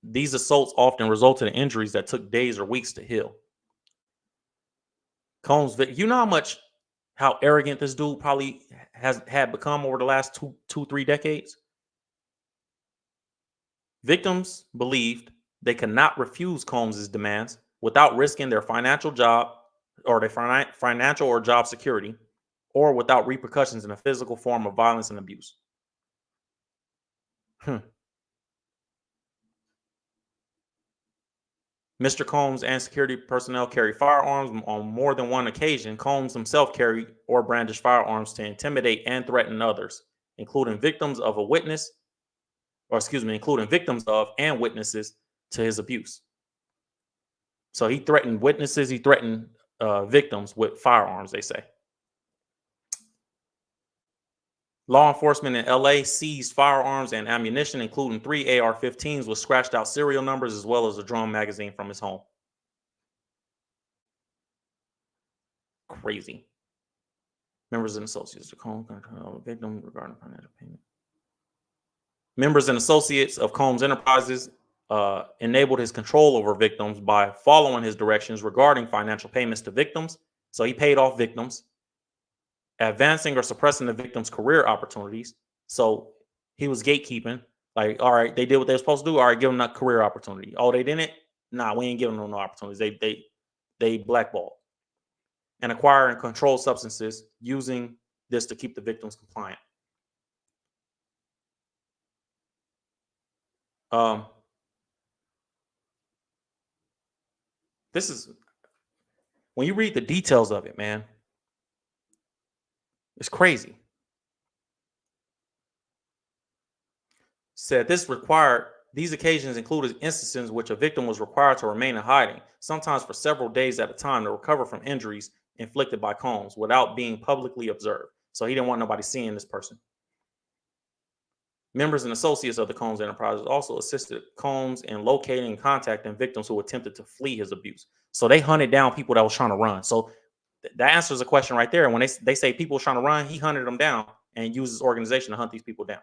These assaults often resulted in injuries that took days or weeks to heal. Combs, you know how arrogant this dude probably had become over the last 3 decades. Victims believed they could not refuse Combs's demands without risking their financial job or their financial or job security, or without repercussions in a physical form of violence and abuse. Mr. Combs and security personnel carry firearms on more than one occasion. Combs himself carried or brandished firearms to intimidate and threaten others, including victims of and witnesses to his abuse. So he threatened witnesses, he threatened victims with firearms, they say. Law enforcement in LA seized firearms and ammunition, including 3 AR-15s with scratched out serial numbers, as well as a drum magazine from his home. Crazy. Members and associates of Combs control a victim regarding financial payment. Members and associates of Combs Enterprises enabled his control over victims by following his directions regarding financial payments to victims. So he paid off victims, advancing or suppressing the victim's career opportunities. So he was gatekeeping. Like, all right, they did what they were supposed to do. All right, give them that career opportunity. Oh, they didn't? Nah, we ain't giving them no opportunities. They blackballed. And acquiring controlled substances, using this to keep the victims compliant. This is, when you read the details of it, man, it's crazy. Said these occasions included instances in which a victim was required to remain in hiding, sometimes for several days at a time, to recover from injuries inflicted by Combs without being publicly observed. So he didn't want nobody seeing this person. Members and associates of the Combs Enterprises also assisted Combs in locating and contacting victims who attempted to flee his abuse. So they hunted down people that was trying to run. So that answers a question right there. When they say people trying to run, he hunted them down and used his organization to hunt these people down.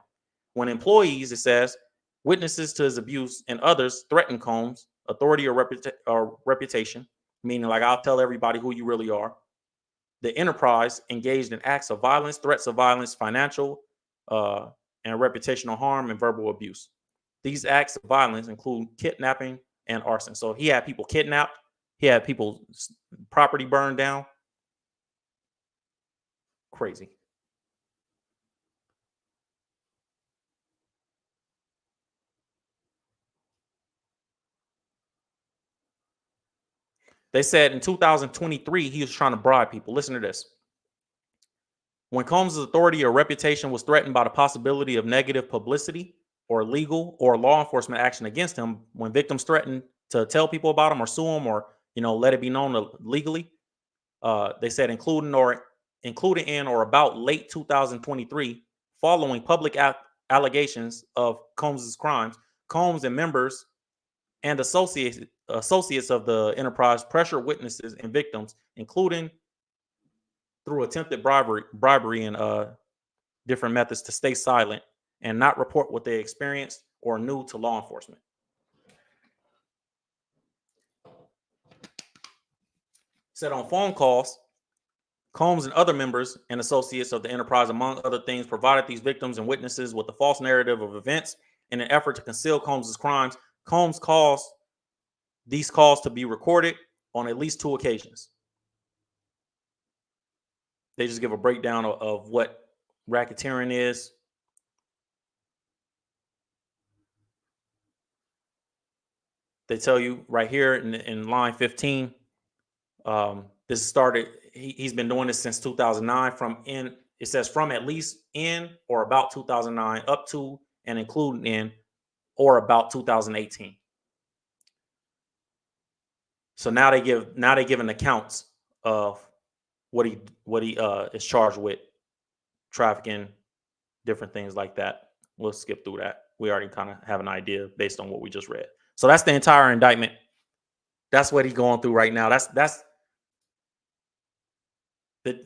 When employees, it says, witnesses to his abuse and others threaten Combs' authority or reputation, meaning like, I'll tell everybody who you really are. The enterprise engaged in acts of violence, threats of violence, financial and reputational harm, and verbal abuse. These acts of violence include kidnapping and arson. So he had people kidnapped. He had people's property burned down. Crazy. They said in 2023, he was trying to bribe people. Listen to this. When Combs' authority or reputation was threatened by the possibility of negative publicity or legal or law enforcement action against him, when victims threatened to tell people about him or sue him or, let it be known legally, they said including in or about late 2023, following public allegations of Combs' crimes, Combs and members and associates of the enterprise pressure witnesses and victims, including through attempted bribery and different methods, to stay silent and not report what they experienced or knew to law enforcement. Said on phone calls, Combs and other members and associates of the enterprise, among other things, provided these victims and witnesses with a false narrative of events in an effort to conceal Combs' crimes. Combs caused these calls to be recorded on at least 2 occasions. They just give a breakdown of what racketeering is. They tell you right here in line 15, this started, he's been doing this since 2009, it says from at least in or about 2009 up to and including in or about 2018. So now they give an accounts of what he is charged with, trafficking, different things like that. We'll skip through that. We already kind of have an idea based on what we just read. So that's the entire indictment. That's what he's going through right now. That's the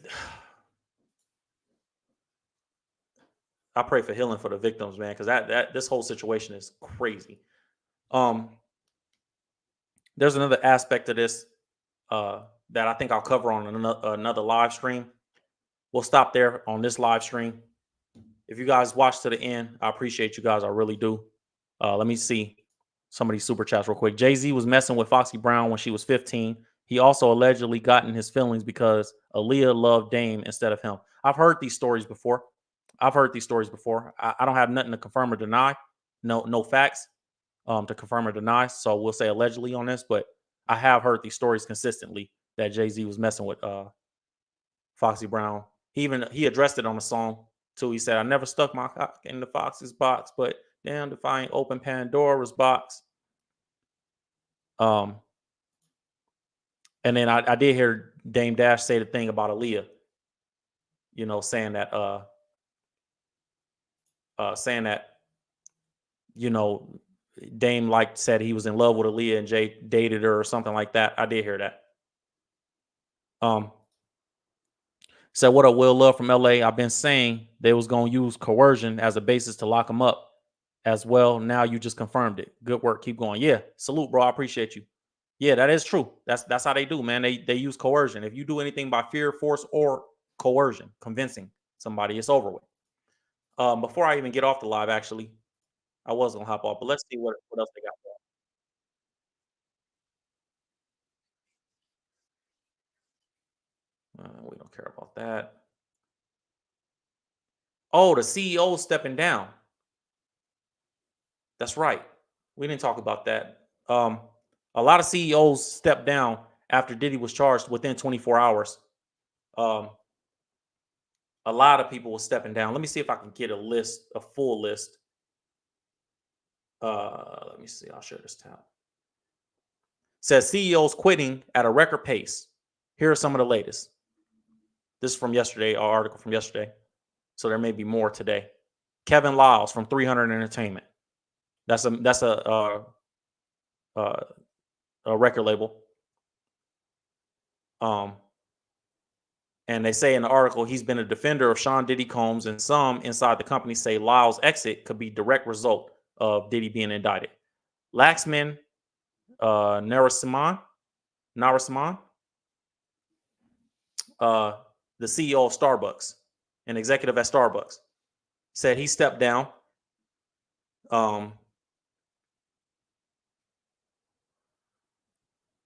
I pray for healing for the victims, man, because that this whole situation is crazy. Um, there's another aspect of this that I think I'll cover on another live stream. We'll stop there on this live stream. If you guys watch to the end, I appreciate you guys. I really do. Let me see some of these super chats real quick. Jay-Z was messing with Foxy Brown when she was 15. He also allegedly got in his feelings because Aaliyah loved Dame instead of him. I've heard these stories before. I don't have nothing to confirm or deny. No facts to confirm or deny. So we'll say allegedly on this, but I have heard these stories consistently that Jay-Z was messing with Foxy Brown. He addressed it on the song too. He said, "I never stuck my cock in the Fox's box, but damn if I ain't open Pandora's box." And then I did hear Dame Dash say the thing about Aaliyah, you know, saying that you know, Dame said he was in love with Aaliyah and Jay dated her or something like that. I did hear that. Said, "What a Will Love from LA. I've been saying they was gonna use coercion as a basis to lock him up as well. Now you just confirmed it. Good work. Keep going." Yeah, salute, bro. I appreciate you. Yeah, that is true. That's how they do, man. They use coercion. If you do anything by fear, force, or coercion, convincing somebody, it's over with. Before I even get off the live, actually, I was gonna hop off, but let's see what else they got. We don't care about that. Oh, the CEO stepping down. That's right. We didn't talk about that. A lot of CEOs stepped down after Diddy was charged within 24 hours. Um, a lot of people were stepping down. Let me see if I can get a full list. Let me see. I'll share this tab. Says CEOs quitting at a record pace. Here are some of the latest. This is from yesterday, our article from yesterday. So there may be more today. Kevin Lyles from 300 Entertainment. That's a record label. And they say in the article he's been a defender of Sean Diddy Combs, and some inside the company say Lyles' exit could be direct result of Diddy being indicted. Laxman Narasimhan, the CEO of Starbucks, an executive at Starbucks, said he stepped down.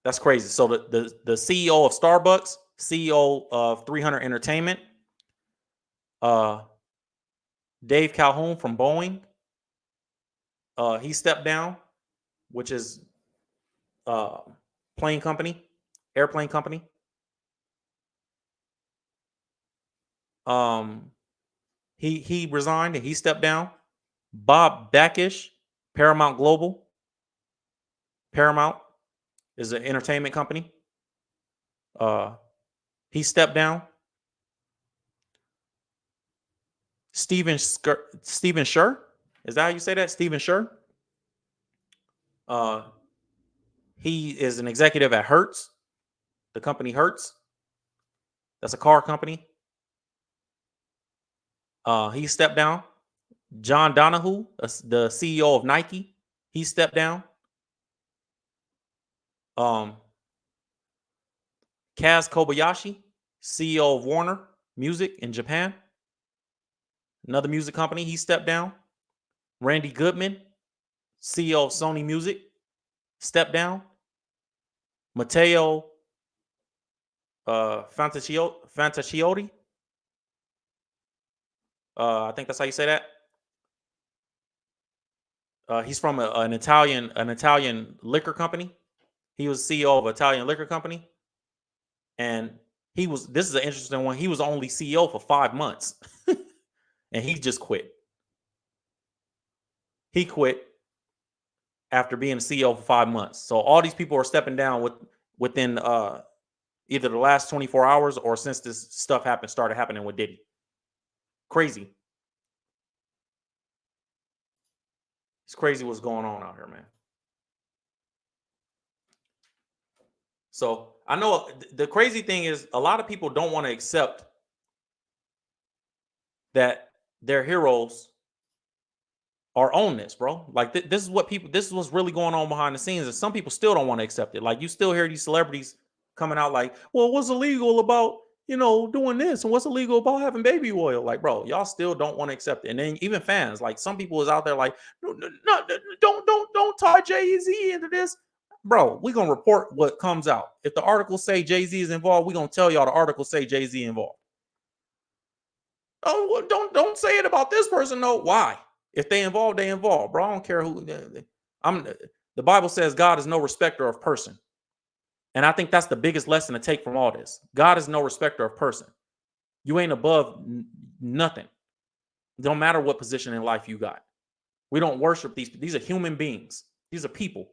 That's crazy. So the CEO of Starbucks, CEO of 300 Entertainment, Dave Calhoun from Boeing, he stepped down, which is airplane company. He resigned and he stepped down. Bob Bakish, Paramount Global. Paramount is an entertainment company. He stepped down. Steven Scher, is that how you say that? Steven Scher. He is an executive at Hertz, the company Hertz. That's a car company. He stepped down. John Donahue, the CEO of Nike, he stepped down. Kaz Kobayashi, CEO of Warner Music in Japan, another music company, he stepped down. Randy Goodman, CEO of Sony Music, stepped down. Matteo Fantaciotti, I think that's how you say that. He's from an Italian liquor company. He was CEO of an Italian liquor company, and this is an interesting one. He was only CEO for 5 months, and he just quit. He quit after being a CEO for 5 months. So all these people are stepping down within either the last 24 hours or since this stuff started happening with Diddy. Crazy. It's crazy what's going on out here, man. So I know the crazy thing is a lot of people don't want to accept that their heroes are on this, bro. Like this is this is what's really going on behind the scenes, and some people still don't want to accept it. Like you still hear these celebrities coming out like, well, what's illegal about, you know, doing this, and what's illegal about having baby oil? Like, bro, y'all still don't want to accept it. And then even fans, like some people is out there like, no, don't tie Jay-Z into this. Bro, we're gonna report what comes out. If the articles say Jay-Z is involved, we're gonna tell y'all the articles say Jay-Z involved. Oh, well, don't say it about this person. No, why? If they involved, they involved, bro. I don't care who. The Bible says God is no respecter of person, and I think that's the biggest lesson to take from all this. God is no respecter of person. You ain't above nothing. It don't matter what position in life you got. We don't worship these. These are human beings. These are people.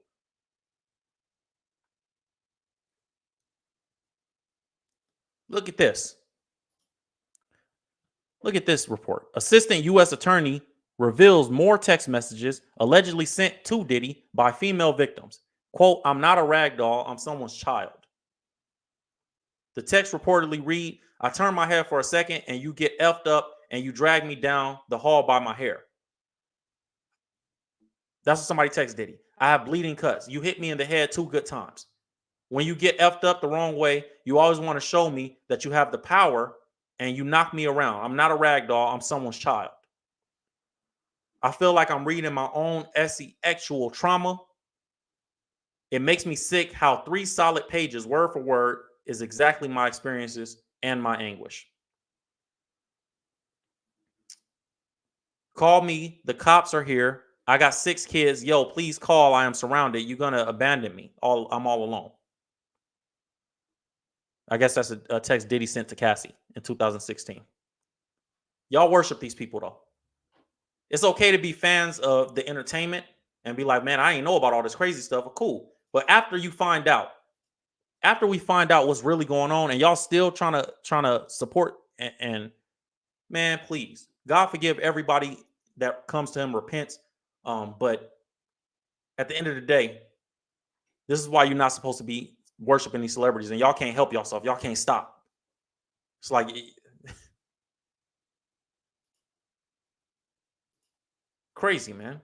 Look at this. Look at this report. Assistant U.S. Attorney reveals more text messages allegedly sent to Diddy by female victims. Quote, I'm not a rag doll. I'm someone's child. The text reportedly read, I turn my head for a second and you get effed up and you drag me down the hall by my hair. That's what somebody texted Diddy. I have bleeding cuts. You hit me in the head 2 good times. When you get effed up the wrong way, you always want to show me that you have the power and you knock me around. I'm not a rag doll. I'm someone's child. I feel like I'm reading my own actual trauma. It makes me sick how 3 solid pages, word for word, is exactly my experiences and my anguish. Call me. The cops are here. I got 6 kids. Yo, please call. I am surrounded. You're going to abandon me. I'm all alone. I guess that's a text Diddy sent to Cassie in 2016. Y'all worship these people, though. It's okay to be fans of the entertainment and be like, man, I ain't know about all this crazy stuff. Well, cool. But after we find out what's really going on, and y'all still trying to support and man, please, God forgive everybody that comes to him, repents. But at the end of the day, this is why you're not supposed to be worshiping these celebrities, and y'all can't help yourself. Y'all can't stop. It's like crazy, man.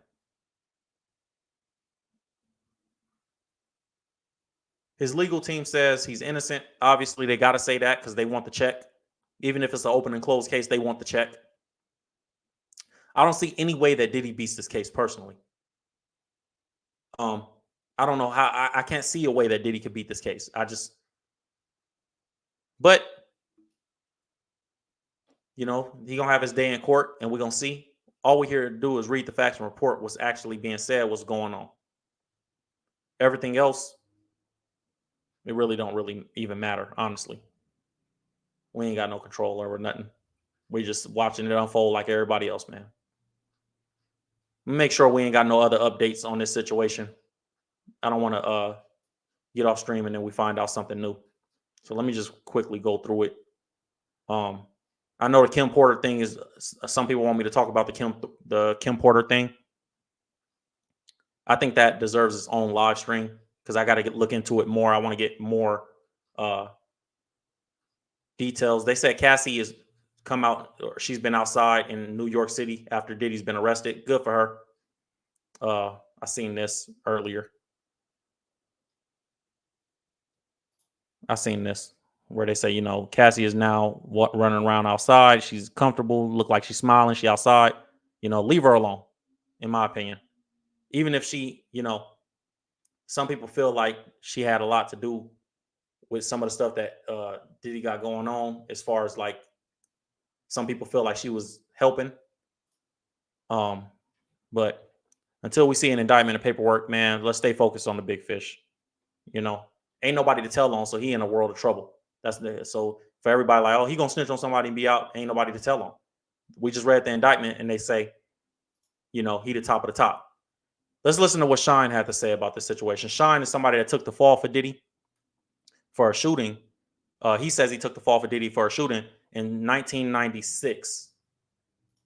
His legal team says he's innocent. Obviously, they got to say that because they want the check. Even if it's an open and closed case, they want the check. I don't see any way that Diddy beats this case personally. I don't know how. I can't see a way that Diddy could beat this case. But you know, he gonna have his day in court, and we're gonna see. All we here to do is read the facts and report what's actually being said, what's going on. Everything else, it really don't even matter, honestly. We ain't got no control over nothing. We just watching it unfold like everybody else, man. Make sure we ain't got no other updates on this situation. I don't want to get off stream and then we find out something new. So let me just quickly go through it. I know the Kim Porter thing is, some people want me to talk about the Kim Porter thing. I think that deserves its own live stream because I got to look into it more. I want to get more details. They said Cassie is come out, or she's been outside in New York City after Diddy's been arrested. Good for her. I seen this earlier. I seen this where they say, you know, Cassie is now running around outside. She's comfortable, look like she's smiling. She outside, you know, leave her alone, in my opinion. Even if she, you know, some people feel like she had a lot to do with some of the stuff that Diddy got going on, as far as like some people feel like she was helping. But until we see an indictment and paperwork, man, let's stay focused on the big fish. You know, ain't nobody to tell on, so he in a world of trouble. So for everybody like, oh, he gonna snitch on somebody and be out, ain't nobody to tell on. We just read the indictment and they say, you know, he the top of the top. Let's listen to what Shine had to say about this situation. Shine is somebody that took the fall for Diddy for a shooting. He says he took the fall for Diddy for a shooting in 1996,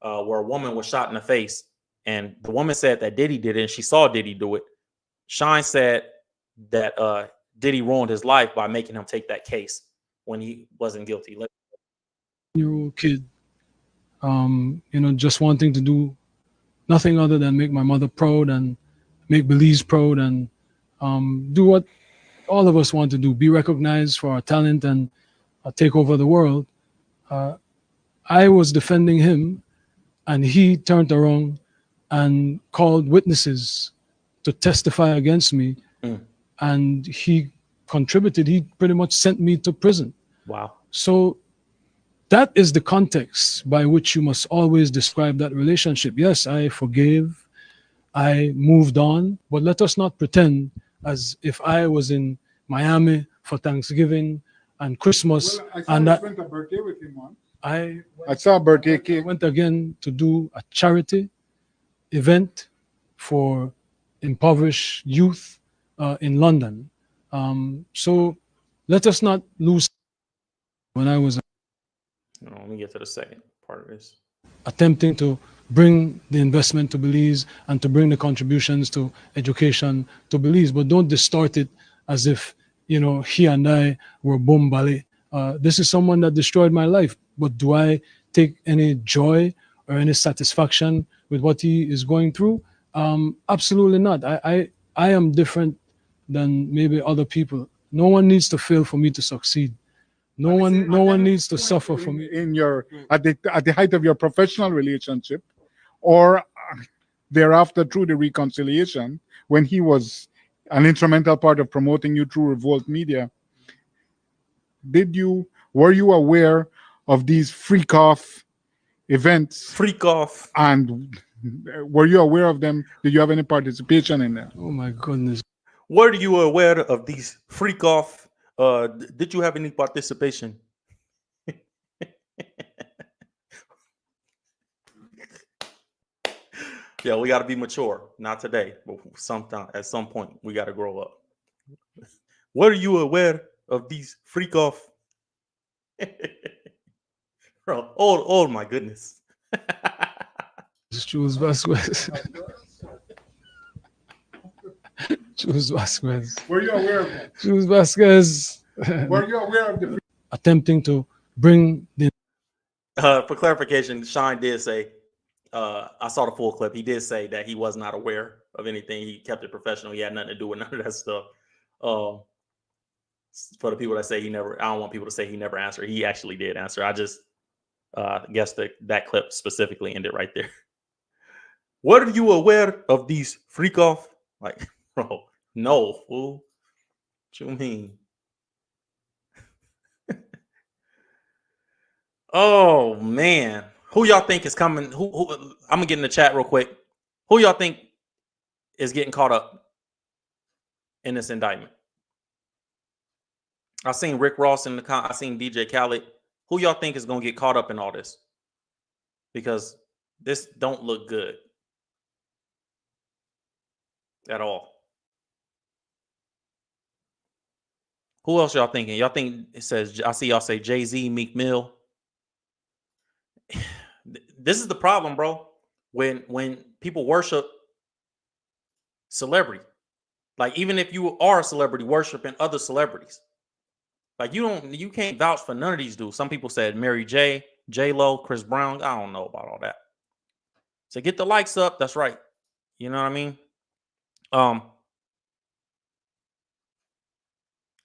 where a woman was shot in the face. And the woman said that Diddy did it, and she saw Diddy do it. Shine said that Diddy ruined his life by making him take that case when he wasn't guilty. Year-old kid just wanting to do nothing other than make my mother proud and make Belize proud and do what all of us want to do, be recognized for our talent and take over the world. I was defending him, and he turned around and called witnesses to testify against me. And he contributed. He pretty much sent me to prison. Wow. So that is the context by which you must always describe that relationship. Yes, I forgave, I moved on, but let us not pretend as if I was in Miami for Thanksgiving and Christmas. Well, I saw and you that spent a birthday with him once. I saw a birthday I cake. went again to do a charity event for impoverished youth in London. So let us not lose. When I was Let me get to the second part of this. attempting to bring the investment to Belize and to bring the contributions to education to Belize, but don't distort it as if, he and I were bombale. This is someone that destroyed my life, but do I take any joy or any satisfaction with what he is going through? Absolutely not. I am different than maybe other people. No one needs to fail for me to succeed. No one needs to suffer for me. In your at the height of your professional relationship, or thereafter through the reconciliation, when he was an instrumental part of promoting you through Revolt Media, were you aware of these freak off events? Freak off. And were you aware of them? Did you have any participation in them? Oh my goodness. Were you aware of these freak off? Did you have any participation? Yeah, we got to be mature. Not today, but sometime at some point we got to grow up. Were you aware of these freak off? Bro, oh my goodness. Jules Vasquez. Jules Vasquez. Were you aware of that? Jules Vasquez. Were you aware of the attempting to bring the For clarification, Sean did say, I saw the full clip. He did say that he was not aware of anything. He kept it professional. He had nothing to do with none of that stuff. For the people that say I don't want people to say he never answered. He actually did answer. I just guess that clip specifically ended right there. Were you aware of these freak off? Like, bro, no, fool. What you mean? Oh man, who y'all think is coming? Who? I'm gonna get in the chat real quick. Who y'all think is getting caught up in this indictment? I seen Rick Ross in the I seen DJ Khaled. Who y'all think is gonna get caught up in all this? Because this don't look good at all. Who else y'all thinking? Y'all think it says? I see y'all say Jay-Z, Meek Mill. This is the problem, bro. When people worship celebrity, like even if you are a celebrity worshiping other celebrities, like you can't vouch for none of these dudes. Some people said Mary J, J-Lo, Chris Brown. I don't know about all that. So get the likes up. That's right. You know what I mean?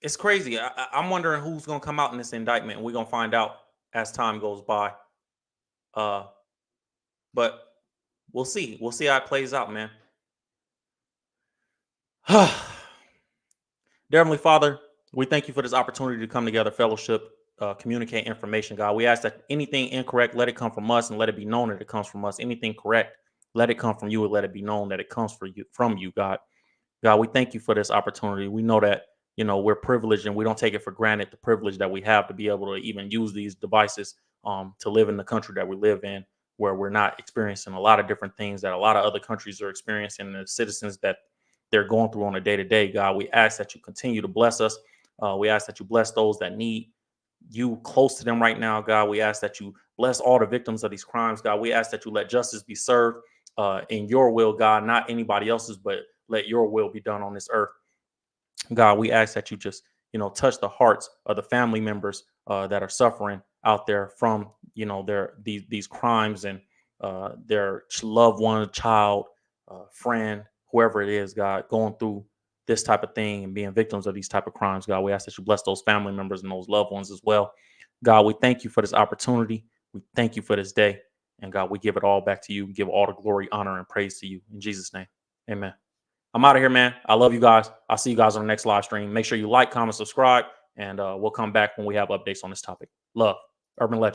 It's crazy. I'm wondering who's gonna come out in this indictment, and we're gonna find out as time goes by. But we'll see. We'll see how it plays out, man. Dear Heavenly Father, we thank you for this opportunity to come together, fellowship, communicate information, God. We ask that anything incorrect, let it come from us and let it be known that it comes from us. Anything correct, let it come from you and let it be known that it comes from you, God. God, we thank you for this opportunity. We know that, we're privileged and we don't take it for granted, the privilege that we have to be able to even use these devices to live in the country that we live in, where we're not experiencing a lot of different things that a lot of other countries are experiencing, and the citizens that they're going through on a day-to-day. God, we ask that you continue to bless us. We ask that you bless those that need you close to them right now, God. We ask that you bless all the victims of these crimes, God. We ask that you let justice be served in your will, God, not anybody else's, but let your will be done on this earth. God, we ask that you just, touch the hearts of the family members that are suffering out there from, you know, these crimes, and their loved one, child, friend, whoever it is, God, going through this type of thing and being victims of these type of crimes. God, we ask that you bless those family members and those loved ones as well. God, we thank you for this opportunity. We thank you for this day. And God, we give it all back to you. We give all the glory, honor, and praise to you. In Jesus' name, amen. I'm out of here, man. I love you guys. I'll see you guys on the next live stream. Make sure you like, comment, subscribe, and we'll come back when we have updates on this topic. Love. Urban Legend.